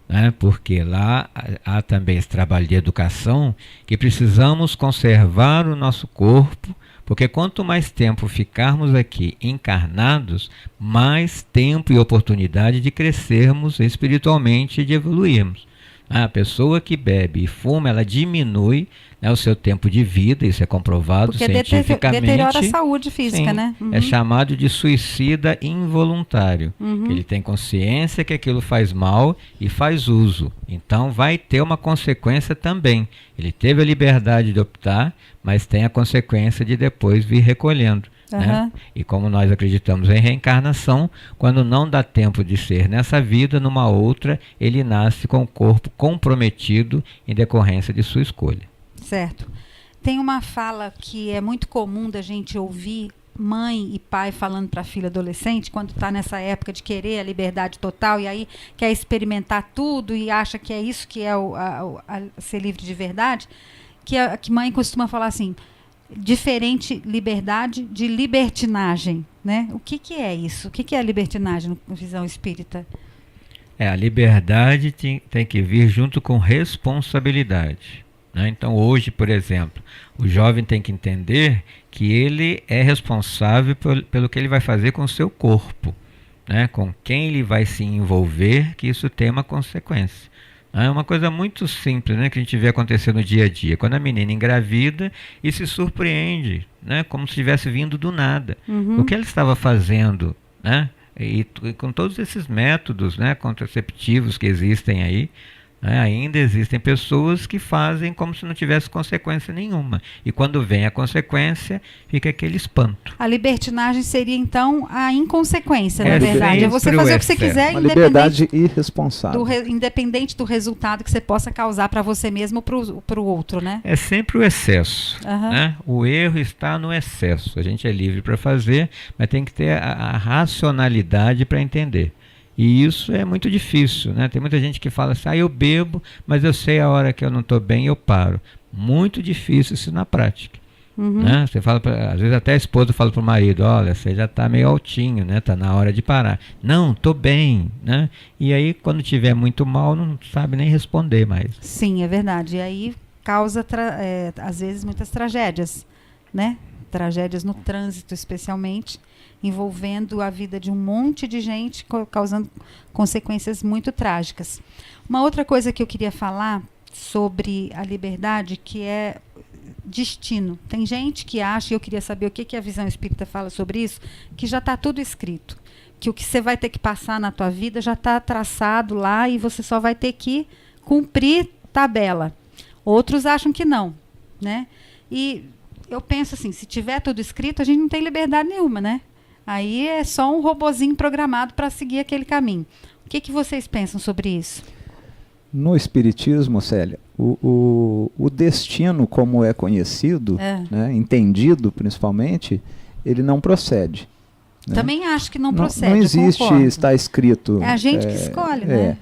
né, porque lá há também esse trabalho de educação que precisamos conservar o nosso corpo, porque quanto mais tempo ficarmos aqui encarnados, mais tempo e oportunidade de crescermos espiritualmente e de evoluirmos. A pessoa que bebe e fuma, ela diminui, né, o seu tempo de vida, isso é comprovado porque cientificamente. Deteriora a saúde física, sim, né? É chamado de suicida involuntário. Ele tem consciência que aquilo faz mal e faz uso. Então vai ter uma consequência também. Ele teve a liberdade de optar, mas tem a consequência de depois vir recolhendo. Né? E como nós acreditamos em reencarnação, quando não dá tempo de ser nessa vida, numa outra, ele nasce com o corpo comprometido em decorrência de sua escolha. Certo. Tem uma fala que é muito comum da gente ouvir mãe e pai falando para a filha adolescente, quando está nessa época de querer a liberdade total e aí quer experimentar tudo e acha que é isso que é ser livre de verdade, que mãe costuma falar assim: diferente liberdade de libertinagem, né? O que é isso? O que é a libertinagem na visão espírita? A liberdade tem que vir junto com responsabilidade, né? Então hoje, por exemplo, o jovem tem que entender que ele é responsável pelo que ele vai fazer com o seu corpo, né? Com quem ele vai se envolver, que isso tem uma consequência. É uma coisa muito simples, né, que a gente vê acontecer no dia a dia. Quando a menina engravida e se surpreende, né, como se tivesse vindo do nada. O que ela estava fazendo, né, e com todos esses métodos, né, contraceptivos que existem aí, né, ainda existem pessoas que fazem como se não tivesse consequência nenhuma. E quando vem a consequência, fica aquele espanto. A libertinagem seria, então, a inconsequência, na verdade. É você fazer o que você quiser, uma liberdade irresponsável. Independente do resultado que você possa causar para você mesmo ou para o outro, né? É sempre o excesso. Né? O erro está no excesso. A gente é livre para fazer, mas tem que ter a racionalidade para entender. E isso é muito difícil, né? Tem muita gente que fala assim: eu bebo, mas eu sei a hora que eu não estou bem, eu paro. Muito difícil isso na prática. Né? Você fala, às vezes até a esposa fala para o marido: olha, você já está meio altinho, né? Está na hora de parar. Não, estou bem, né? E aí quando tiver muito mal, não sabe nem responder mais. Sim, é verdade. E aí causa, às vezes, muitas tragédias, né? Tragédias no trânsito, especialmente, envolvendo a vida de um monte de gente, causando consequências muito trágicas. Uma outra coisa que eu queria falar sobre a liberdade, que é destino. Tem gente que acha, e eu queria saber o que a visão espírita fala sobre isso, que já está tudo escrito, que o que você vai ter que passar na tua vida já está traçado lá e você só vai ter que cumprir tabela. Outros acham que não, né? E eu penso assim, se tiver tudo escrito, a gente não tem liberdade nenhuma, né? Aí é só um robozinho programado para seguir aquele caminho. O que vocês pensam sobre isso? No espiritismo, Célia, o destino como é conhecido, né, entendido principalmente, ele não procede. Né? Também acho que não procede. Não existe, está escrito. É a gente que escolhe, né?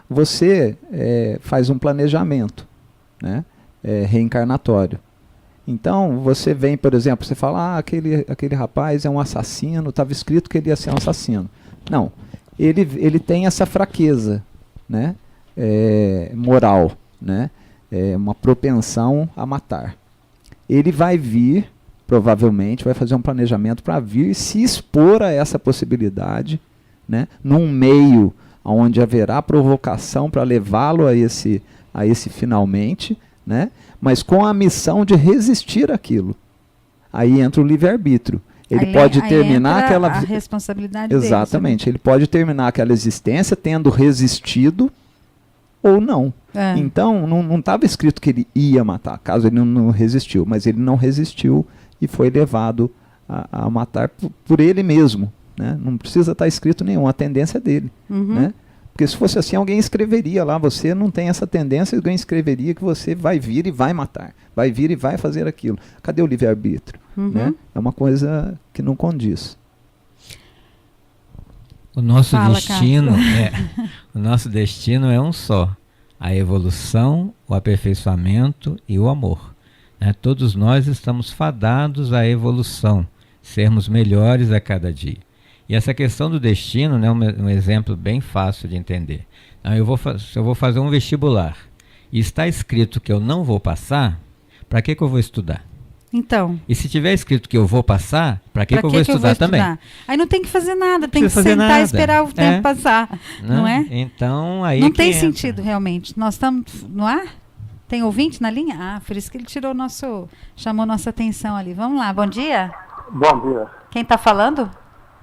Você faz um planejamento, né, reencarnatório. Então, você vem, por exemplo, você fala: aquele rapaz é um assassino, estava escrito que ele ia ser um assassino. Não, ele tem essa fraqueza, né, moral, né, uma propensão a matar. Ele vai vir, provavelmente, vai fazer um planejamento para vir se expor a essa possibilidade, né, num meio onde haverá provocação para levá-lo a esse finalmente, né, mas com a missão de resistir àquilo. Aí entra o livre-arbítrio. Ele pode terminar aquela... a responsabilidade Exatamente. Ele pode terminar aquela existência tendo resistido ou não. Então, não estava escrito que ele ia matar, caso ele não resistiu. Mas ele não resistiu e foi levado a matar por ele mesmo. Né? Não precisa estar escrito nenhum, a tendência dele. Né? Porque se fosse assim, alguém escreveria lá: você não tem essa tendência, alguém escreveria que você vai vir e vai matar, vai vir e vai fazer aquilo. Cadê o livre-arbítrio? Né? É uma coisa que não condiz. O nosso destino é um só. a evolução, o aperfeiçoamento e o amor. Né? Todos nós estamos fadados à evolução, sermos melhores a cada dia. E essa questão do destino, né, um exemplo bem fácil de entender. Se eu vou fazer um vestibular e está escrito que eu não vou passar, para que eu vou estudar? Então. E se tiver escrito que eu vou passar, para que eu vou estudar também? Aí não tem que fazer nada, tem que sentar e esperar o tempo passar, não é? Então, aí não tem sentido, realmente. Nós estamos no ar? Tem ouvinte na linha? Ah, por isso que ele chamou nossa atenção ali. Vamos lá, bom dia. Bom dia. Quem está falando?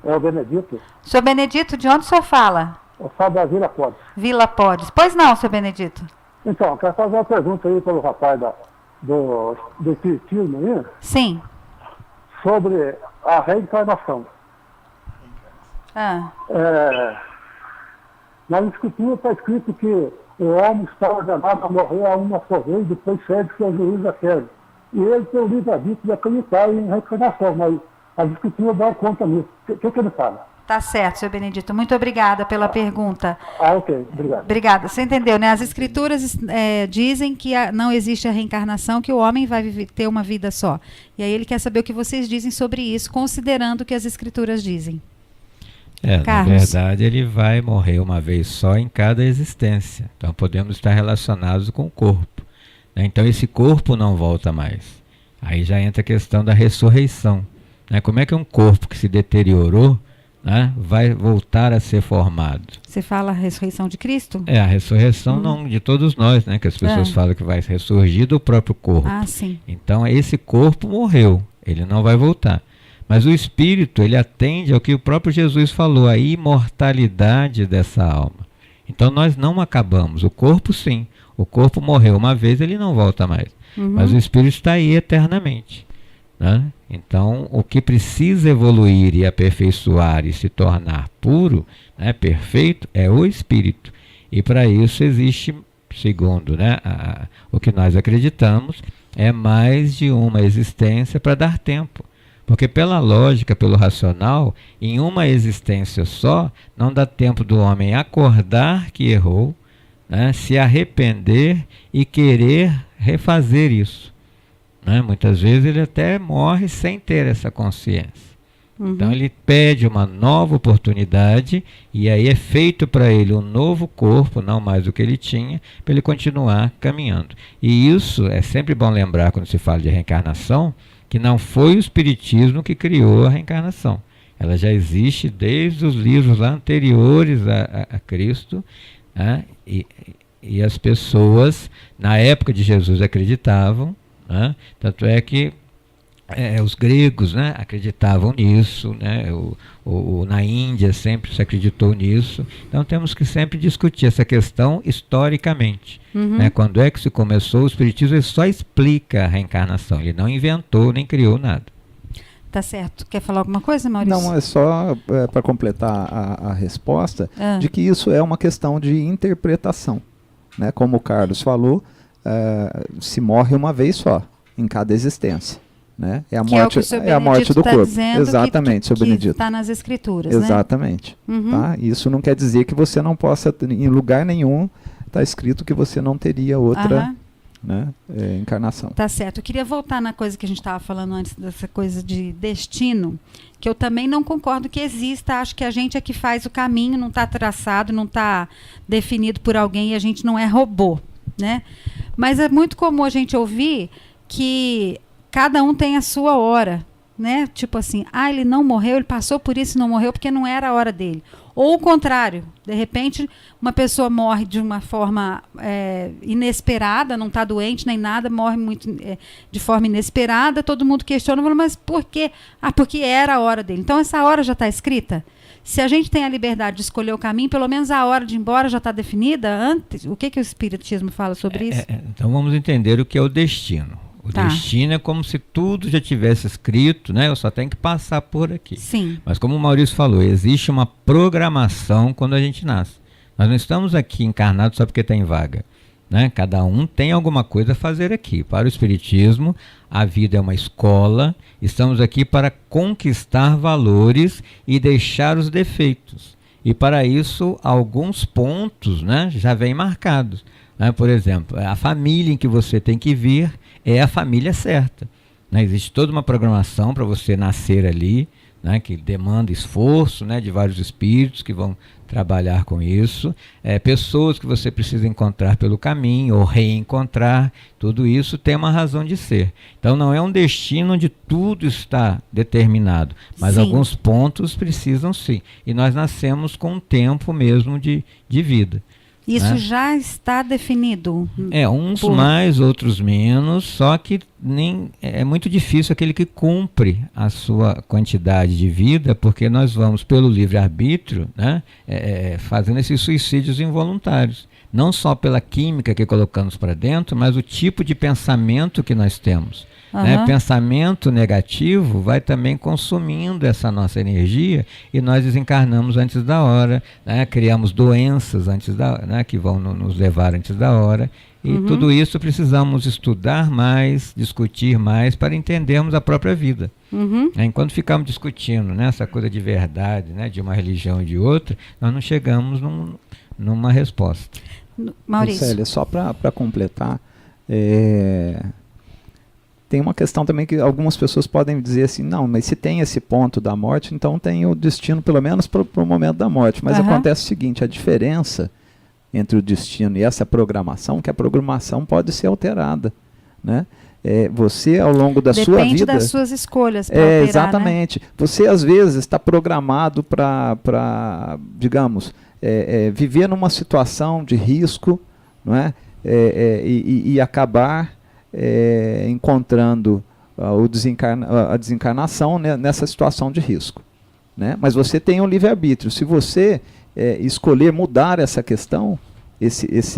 É o Benedito. Senhor Benedito, de onde o senhor fala? Eu falo da Vila Podes. Vila Podes. Pois não, senhor Benedito. Então, quero fazer uma pergunta aí pelo rapaz do espiritismo aí. Sim. Sobre a reencarnação. Na escritura está escrito que o homem está ordenado a morrer a uma só vez, depois segue seu juízo da queda. E ele tem o livre-arbítrio de acreditar em reencarnação, mas a escritura dá conta nisso. O que ele fala? Tá certo, senhor Benedito. Muito obrigada pela pergunta. Ok. Obrigado. Obrigada. Você entendeu, né? As escrituras dizem que não existe a reencarnação, que o homem vai ter uma vida só. E aí ele quer saber o que vocês dizem sobre isso, considerando o que as escrituras dizem. Na verdade, ele vai morrer uma vez só em cada existência. Então, podemos estar relacionados com o corpo. Né? Então, esse corpo não volta mais. Aí já entra a questão da ressurreição. Né? Como é que um corpo que se deteriorou, né, vai voltar a ser formado? Você fala a ressurreição de Cristo? A ressurreição não de todos nós, né, que as pessoas falam que vai ressurgir do próprio corpo. Ah, sim. Então esse corpo morreu, ele não vai voltar. Mas o espírito, ele atende ao que o próprio Jesus falou, a imortalidade dessa alma. Então nós não acabamos, o corpo sim. O corpo morreu uma vez, ele não volta mais. Mas o espírito está aí eternamente. Né? Então, o que precisa evoluir e aperfeiçoar e se tornar puro, né, perfeito, é o espírito. E para isso existe, segundo, né, o que nós acreditamos, é mais de uma existência para dar tempo. Porque pela lógica, pelo racional, em uma existência só, não dá tempo do homem acordar que errou, né, se arrepender e querer refazer isso. Né? Muitas vezes ele até morre sem ter essa consciência. Então ele pede uma nova oportunidade e aí é feito para ele um novo corpo, não mais do que ele tinha, para ele continuar caminhando. E isso é sempre bom lembrar quando se fala de reencarnação, que não foi o Espiritismo que criou a reencarnação. Ela já existe desde os livros lá anteriores a Cristo, né? E as pessoas na época de Jesus acreditavam. Né? Tanto é que os gregos, né, acreditavam nisso, né? Na Índia sempre se acreditou nisso. Então temos que sempre discutir essa questão historicamente. Né? Quando é que se começou? O Espiritismo ele só explica a reencarnação, ele não inventou nem criou nada. Tá certo. Quer falar alguma coisa, Maurício? Não, é só para completar a resposta, de que isso é uma questão de interpretação. Né? Como o Carlos falou, se morre uma vez só, em cada existência. Né? É a morte do corpo. Exatamente, seu Benedito. Está nas escrituras. Exatamente. Né? Tá? Isso não quer dizer que você não possa, em lugar nenhum, está escrito que você não teria outra né, encarnação. Tá certo. Eu queria voltar na coisa que a gente estava falando antes, dessa coisa de destino, que eu também não concordo que exista. Acho que a gente é que faz o caminho, não está traçado, não está definido por alguém e a gente não é robô. Né? Mas é muito comum a gente ouvir que cada um tem a sua hora, né? Tipo assim, ele não morreu, ele passou por isso e não morreu porque não era a hora dele. Ou o contrário, de repente uma pessoa morre de uma forma inesperada, não está doente nem nada, morre muito de forma inesperada, todo mundo questiona, mas por quê? Porque era a hora dele. Então essa hora já está escrita? Se a gente tem a liberdade de escolher o caminho, pelo menos a hora de ir embora já está definida antes? O que o Espiritismo fala sobre isso? Então vamos entender o que é o destino. O destino é como se tudo já tivesse escrito, né? Eu só tenho que passar por aqui. Sim. Mas como o Maurício falou, existe uma programação quando a gente nasce. Nós não estamos aqui encarnados só porque tem vaga. Né? Cada um tem alguma coisa a fazer aqui. Para o Espiritismo, a vida é uma escola. Estamos aqui para conquistar valores e deixar os defeitos. E para isso, alguns pontos, né, já vêm marcados. né? Por exemplo, a família em que você tem que vir é a família certa, né? Existe toda uma programação para você nascer ali, né? Que demanda esforço, né? De vários espíritos que vão trabalhar com isso, pessoas que você precisa encontrar pelo caminho ou reencontrar, tudo isso tem uma razão de ser. Então não é um destino onde tudo está determinado, mas sim, alguns pontos precisam sim. E nós nascemos com um tempo mesmo de vida. Isso, né? Já está definido? Uns mais, outros menos, só que é muito difícil aquele que cumpre a sua quantidade de vida, porque nós vamos, pelo livre-arbítrio, né, fazendo esses suicídios involuntários. Não só pela química que colocamos para dentro, mas o tipo de pensamento que nós temos. Né? Pensamento negativo vai também consumindo essa nossa energia e nós desencarnamos antes da hora, né? Criamos doenças antes né? Que vão nos levar antes da hora, e tudo isso precisamos estudar mais, discutir mais para entendermos a própria vida. Enquanto ficamos discutindo, né, essa coisa de verdade, né, de uma religião e de outra, nós não chegamos numa resposta. Maurício. Célia, só para completar, tem uma questão também que algumas pessoas podem dizer assim, não, mas se tem esse ponto da morte, então tem o destino pelo menos para o momento da morte. Mas acontece o seguinte, a diferença entre o destino e essa programação, que a programação pode ser alterada, né? Você ao longo da sua vida... Depende das suas escolhas para alterar, exatamente. Né? Você às vezes está programado para digamos, viver numa situação de risco, não é? E acabar encontrando a desencarnação, né, nessa situação de risco, né? Mas você tem um livre-arbítrio. Se você escolher mudar essa questão,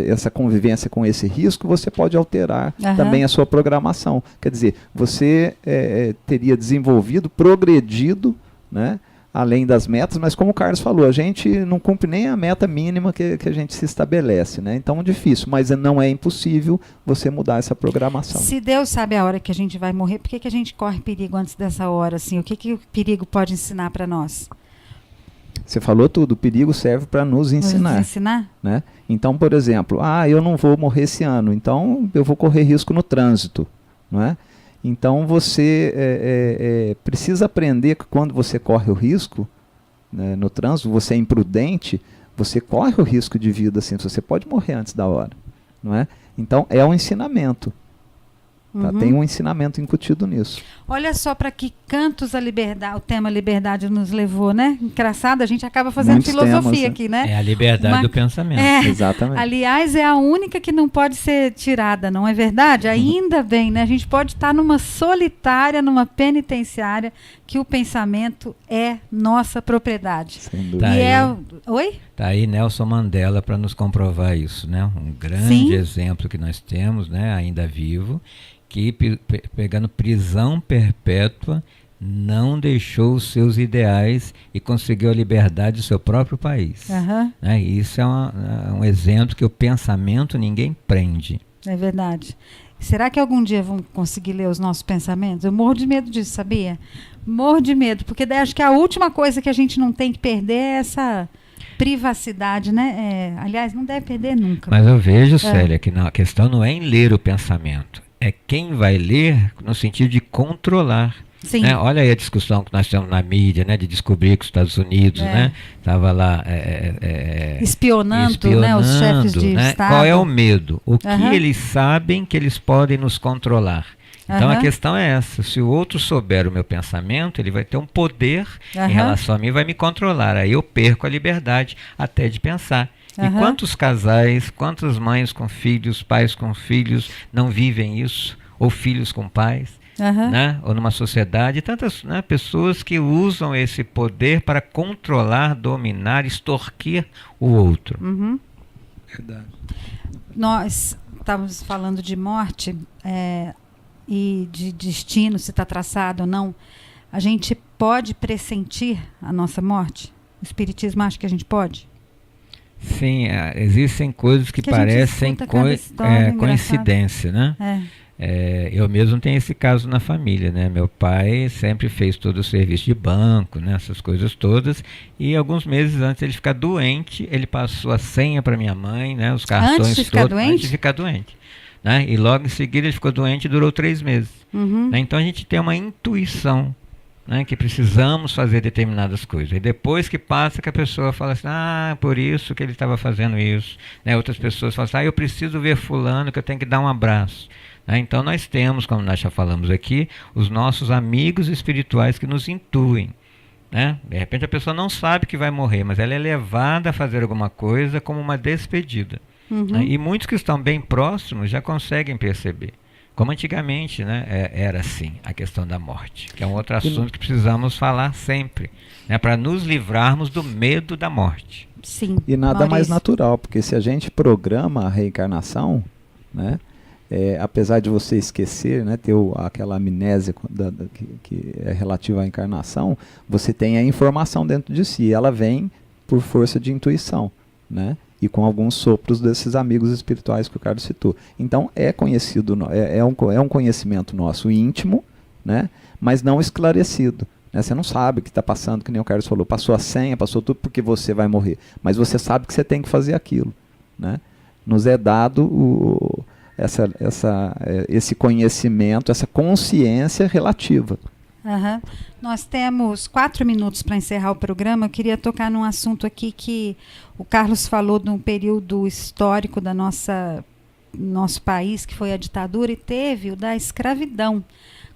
essa convivência com esse risco, você pode alterar também a sua programação. Quer dizer, você teria desenvolvido, progredido, né, além das metas, mas como o Carlos falou, a gente não cumpre nem a meta mínima que a gente se estabelece, né? Então é difícil, mas não é impossível você mudar essa programação. Se Deus sabe a hora que a gente vai morrer, por que a gente corre perigo antes dessa hora? Assim? O que o perigo pode ensinar para nós? Você falou tudo, o perigo serve para nos ensinar. Nos ensinar? Né? Então, por exemplo, eu não vou morrer esse ano, então eu vou correr risco no trânsito, não é? Então você precisa aprender que quando você corre o risco, né, no trânsito, você é imprudente, você corre o risco de vida, assim, você pode morrer antes da hora, não é? Então é um ensinamento. Tá? Tem um ensinamento incutido nisso. Olha só para que cantos a liberdade, o tema liberdade nos levou, né? Engraçado, a gente acaba fazendo muitos filosofia temas, aqui, né? É a liberdade do pensamento. Exatamente. Aliás, é a única que não pode ser tirada, não é verdade? Ainda bem, né? A gente pode estar numa solitária, numa penitenciária, que o pensamento é nossa propriedade. Sem dúvida. Oi? Está aí Nelson Mandela para nos comprovar isso, né? Um grande exemplo que nós temos, né? Ainda vivo, que pegando prisão perpétua não deixou os seus ideais e conseguiu a liberdade do seu próprio país. Né? Isso é um exemplo que o pensamento ninguém prende. É verdade. Será que algum dia vão conseguir ler os nossos pensamentos? Eu morro de medo disso, sabia? Morro de medo, porque daí acho que a última coisa que a gente não tem que perder é essa privacidade, né? Aliás, não deve perder nunca. Mas eu vejo, Célia, que a questão não é em ler o pensamento, é quem vai ler no sentido de controlar. Sim. Né? Olha aí a discussão que nós temos na mídia, né, de descobrir que os Estados Unidos estava lá espionando, né, os chefes de Estado. Qual é o medo? O que eles sabem que eles podem nos controlar. Então a questão é essa, se o outro souber o meu pensamento, ele vai ter um poder em relação a mim, vai me controlar, aí eu perco a liberdade até de pensar. E quantos casais, quantas mães com filhos, pais com filhos não vivem isso, ou filhos com pais, né? Ou numa sociedade, tantas, né, pessoas que usam esse poder para controlar, dominar, extorquir o outro. Verdade. Nós estávamos falando de morte e de destino, se está traçado ou não. A gente pode pressentir a nossa morte? O Espiritismo acha que a gente pode? Sim, existem coisas que parecem coincidência, né? Eu mesmo tenho esse caso na família, né? Meu pai sempre fez todo o serviço de banco, né? Essas coisas todas, e alguns meses antes de ele ficar doente, ele passou a senha para minha mãe, né? Os cartões antes de ficar todos, doente? antes de ficar doente, né? E logo em seguida ele ficou doente e durou 3 meses. Né? Então a gente tem uma intuição, né, que precisamos fazer determinadas coisas. E depois que passa, que a pessoa fala assim, por isso que ele estava fazendo isso. Né? Outras pessoas falam assim, eu preciso ver fulano, que eu tenho que dar um abraço. Né? Então nós temos, como nós já falamos aqui, os nossos amigos espirituais que nos intuem. Né? De repente a pessoa não sabe que vai morrer, mas ela é levada a fazer alguma coisa como uma despedida. Né? E muitos que estão bem próximos já conseguem perceber. Como antigamente, né, era assim, a questão da morte, que é um outro assunto que precisamos falar sempre, né, para nos livrarmos do medo da morte. Sim. E nada Maurício. mais natural, porque se a gente programa a reencarnação, né, apesar de você esquecer, né, ter aquela amnésia que é relativa à encarnação, você tem a informação dentro de si, ela vem por força de intuição, né? E com alguns sopros desses amigos espirituais que o Carlos citou. Então é conhecido, é um conhecimento nosso íntimo, né? Mas não esclarecido. Né? Você não sabe o que está passando, que nem o Carlos falou. Passou a senha, passou tudo porque você vai morrer. Mas você sabe que você tem que fazer aquilo. Né? Nos é dado esse conhecimento, essa consciência relativa. Uhum. Nós temos 4 minutos para encerrar o programa. Eu queria tocar num assunto aqui que o Carlos falou de um período histórico da nosso país, que foi a ditadura, e teve o da escravidão.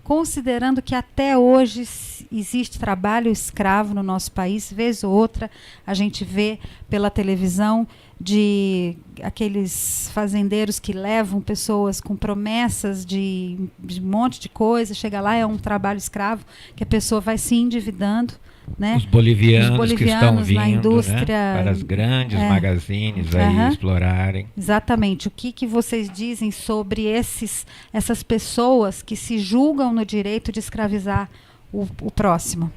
Considerando que até hoje existe trabalho escravo no nosso país, vez ou outra a gente vê pela televisão de aqueles fazendeiros que levam pessoas com promessas de um monte de coisa, chega lá, é um trabalho escravo, que a pessoa vai se endividando. Né? Os bolivianos que estão vindo, na indústria, né? Para as grandes magazines aí explorarem. Exatamente. O que vocês dizem sobre essas pessoas que se julgam no direito de escravizar o próximo?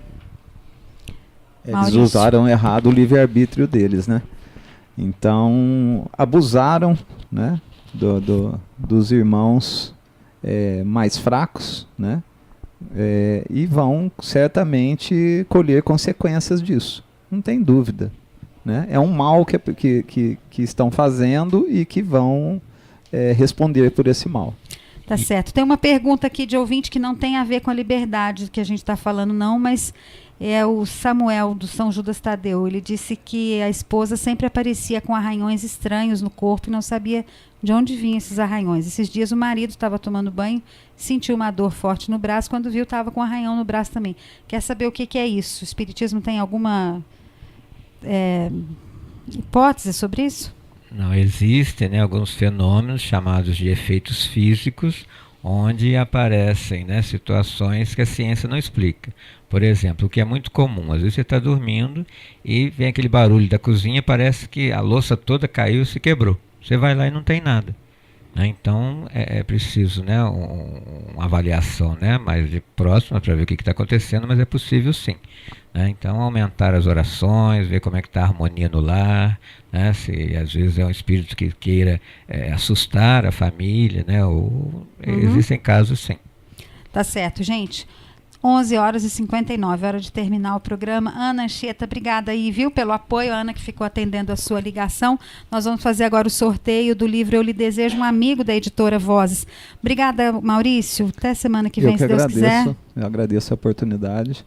Eles usaram errado o livre-arbítrio deles, né? Então, abusaram, né, dos irmãos mais fracos, né? E vão certamente colher consequências disso, não tem dúvida, né? É um mal que estão fazendo e que vão responder por esse mal. Tá certo. Tem uma pergunta aqui de ouvinte que não tem a ver com a liberdade que a gente está falando, não, mas é o Samuel do São Judas Tadeu. Ele disse que a esposa sempre aparecia com arranhões estranhos no corpo e não sabia de onde vinham esses arranhões. Esses dias o marido estava tomando banho, sentiu uma dor forte no braço, quando viu estava com um arranhão no braço também. Quer saber o que é isso? O Espiritismo tem alguma hipótese sobre isso? Não, existem, né, alguns fenômenos chamados de efeitos físicos, onde aparecem, né, situações que a ciência não explica. Por exemplo, o que é muito comum, às vezes você está dormindo e vem aquele barulho da cozinha, parece que a louça toda caiu e se quebrou. Você vai lá e não tem nada. Né? Então é preciso, né, uma avaliação, né, mais de próxima para ver o que está acontecendo, mas é possível sim. Né? Então aumentar as orações, ver como é que está a harmonia no lar, né? Se às vezes é um espírito que queira assustar a família, né? Existem casos sim. Tá certo, gente. 11h59, hora de terminar o programa. Ana Anchieta, obrigada aí, viu, pelo apoio. A Ana que ficou atendendo a sua ligação. Nós vamos fazer agora o sorteio do livro Eu Lhe Desejo, um amigo da editora Vozes. Obrigada, Maurício. Até semana que vem, se Deus quiser. Eu agradeço a oportunidade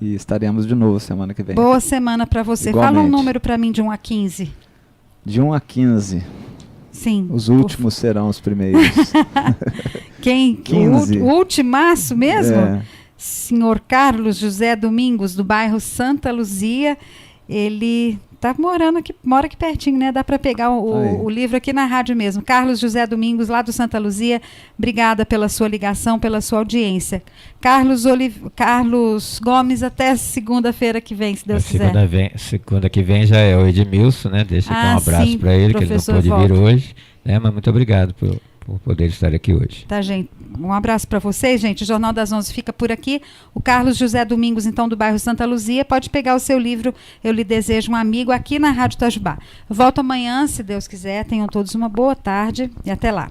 e estaremos de novo semana que vem. Boa semana para você. Igualmente. Fala um número para mim de 1 a 15. De 1 a 15. Sim. Os últimos serão os primeiros. Quem? 15. O ultimaço mesmo? Senhor Carlos José Domingos, do bairro Santa Luzia. Ele mora aqui pertinho, né? Dá para pegar o livro aqui na rádio mesmo. Carlos José Domingos, lá do Santa Luzia. Obrigada pela sua ligação, pela sua audiência. Carlos Gomes, até segunda-feira que vem, se Deus quiser. Segunda que vem já é o Edmilson, né? Deixa aqui um abraço para ele, que ele não pôde vir hoje. Né? Mas muito obrigado por poder estar aqui hoje. Tá, gente. Um abraço para vocês, gente. O Jornal das 11 fica por aqui. O Carlos José Domingos, então, do bairro Santa Luzia, pode pegar o seu livro Eu Lhe Desejo, um amigo, aqui na Rádio Itajubá. Volto amanhã, se Deus quiser. Tenham todos uma boa tarde e até lá.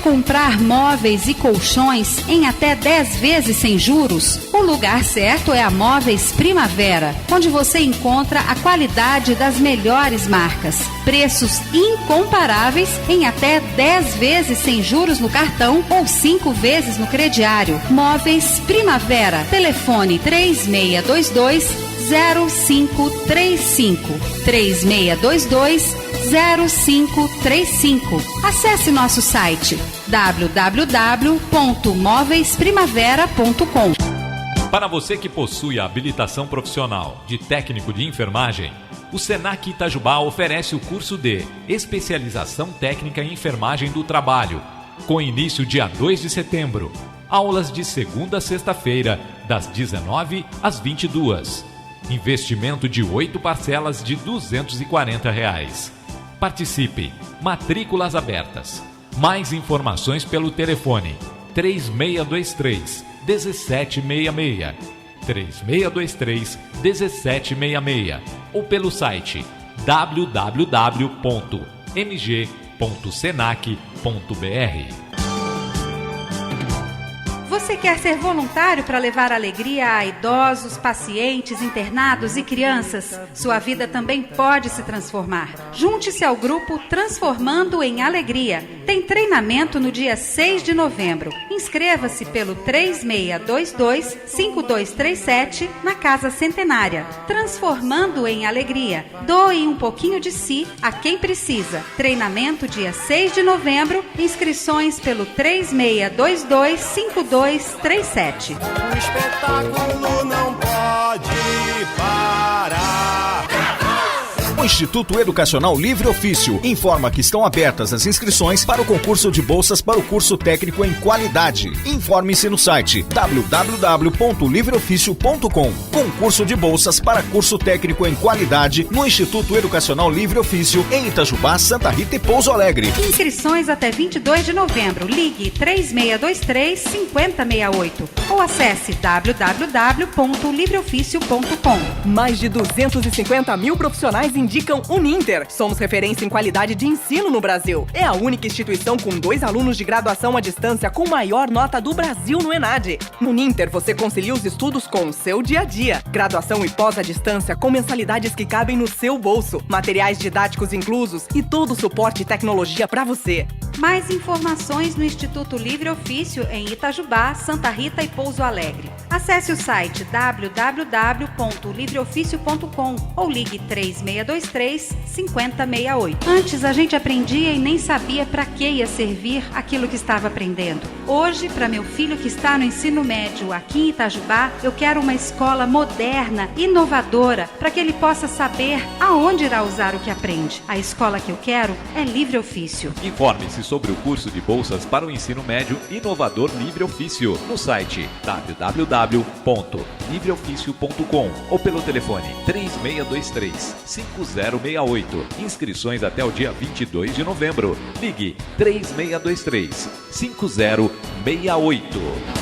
comprar móveis e colchões em até 10 vezes sem juros? O lugar certo é a Móveis Primavera, onde você encontra a qualidade das melhores marcas. Preços incomparáveis em até 10 vezes sem juros no cartão ou 5 vezes no crediário. Móveis Primavera. Telefone 3622-0535. 3622-0535. Acesse nosso site www.moveisprimavera.com. Para você que possui a habilitação profissional de técnico de enfermagem, o Senac Itajubá oferece o curso de Especialização Técnica em Enfermagem do Trabalho, com início dia 2 de setembro. Aulas de segunda a sexta-feira, das 19 às 22. Investimento de 8 parcelas de R$ 240. Participe. Matrículas abertas. Mais informações pelo telefone 3623-1766. 3623-1766 ou pelo site www.mg.senac.br. Você quer ser voluntário para levar alegria a idosos, pacientes, internados e crianças? Sua vida também pode se transformar. Junte-se ao grupo Transformando em Alegria. Tem treinamento no dia 6 de novembro. Inscreva-se pelo 3622-5237 na Casa Centenária. Transformando em Alegria. Doe um pouquinho de si a quem precisa. Treinamento dia 6 de novembro. Inscrições pelo 3622-5237. O espetáculo não pode parar. O Instituto Educacional Livre Ofício informa que estão abertas as inscrições para o concurso de bolsas para o curso técnico em qualidade. Informe-se no site www.livreoficio.com. Concurso de bolsas para curso técnico em qualidade no Instituto Educacional Livre Ofício em Itajubá, Santa Rita e Pouso Alegre. Inscrições até 22 de novembro. Ligue 3623-5068 ou acesse www.livreoficio.com. Mais de 250 mil profissionais indicam Uninter. Somos referência em qualidade de ensino no Brasil. É a única instituição com 2 alunos de graduação à distância com maior nota do Brasil no ENAD. No Uninter, você concilia os estudos com o seu dia a dia. Graduação e pós à distância com mensalidades que cabem no seu bolso, materiais didáticos inclusos e todo o suporte e tecnologia para você. Mais informações no Instituto Livre Ofício em Itajubá, Santa Rita e Pouso Alegre. Acesse o site www.livreoficio.com ou ligue 3623-5068. Antes a gente aprendia e nem sabia para que ia servir aquilo que estava aprendendo. Hoje, para meu filho que está no ensino médio aqui em Itajubá, eu quero uma escola moderna, inovadora, para que ele possa saber aonde irá usar o que aprende. A escola que eu quero é Livre Ofício. Informe-se sobre o curso de bolsas para o ensino médio inovador Livre Ofício no site www.livreoficio.com ou pelo telefone 3623-5068. Inscrições até o dia 22 de novembro. Ligue 3623-5068.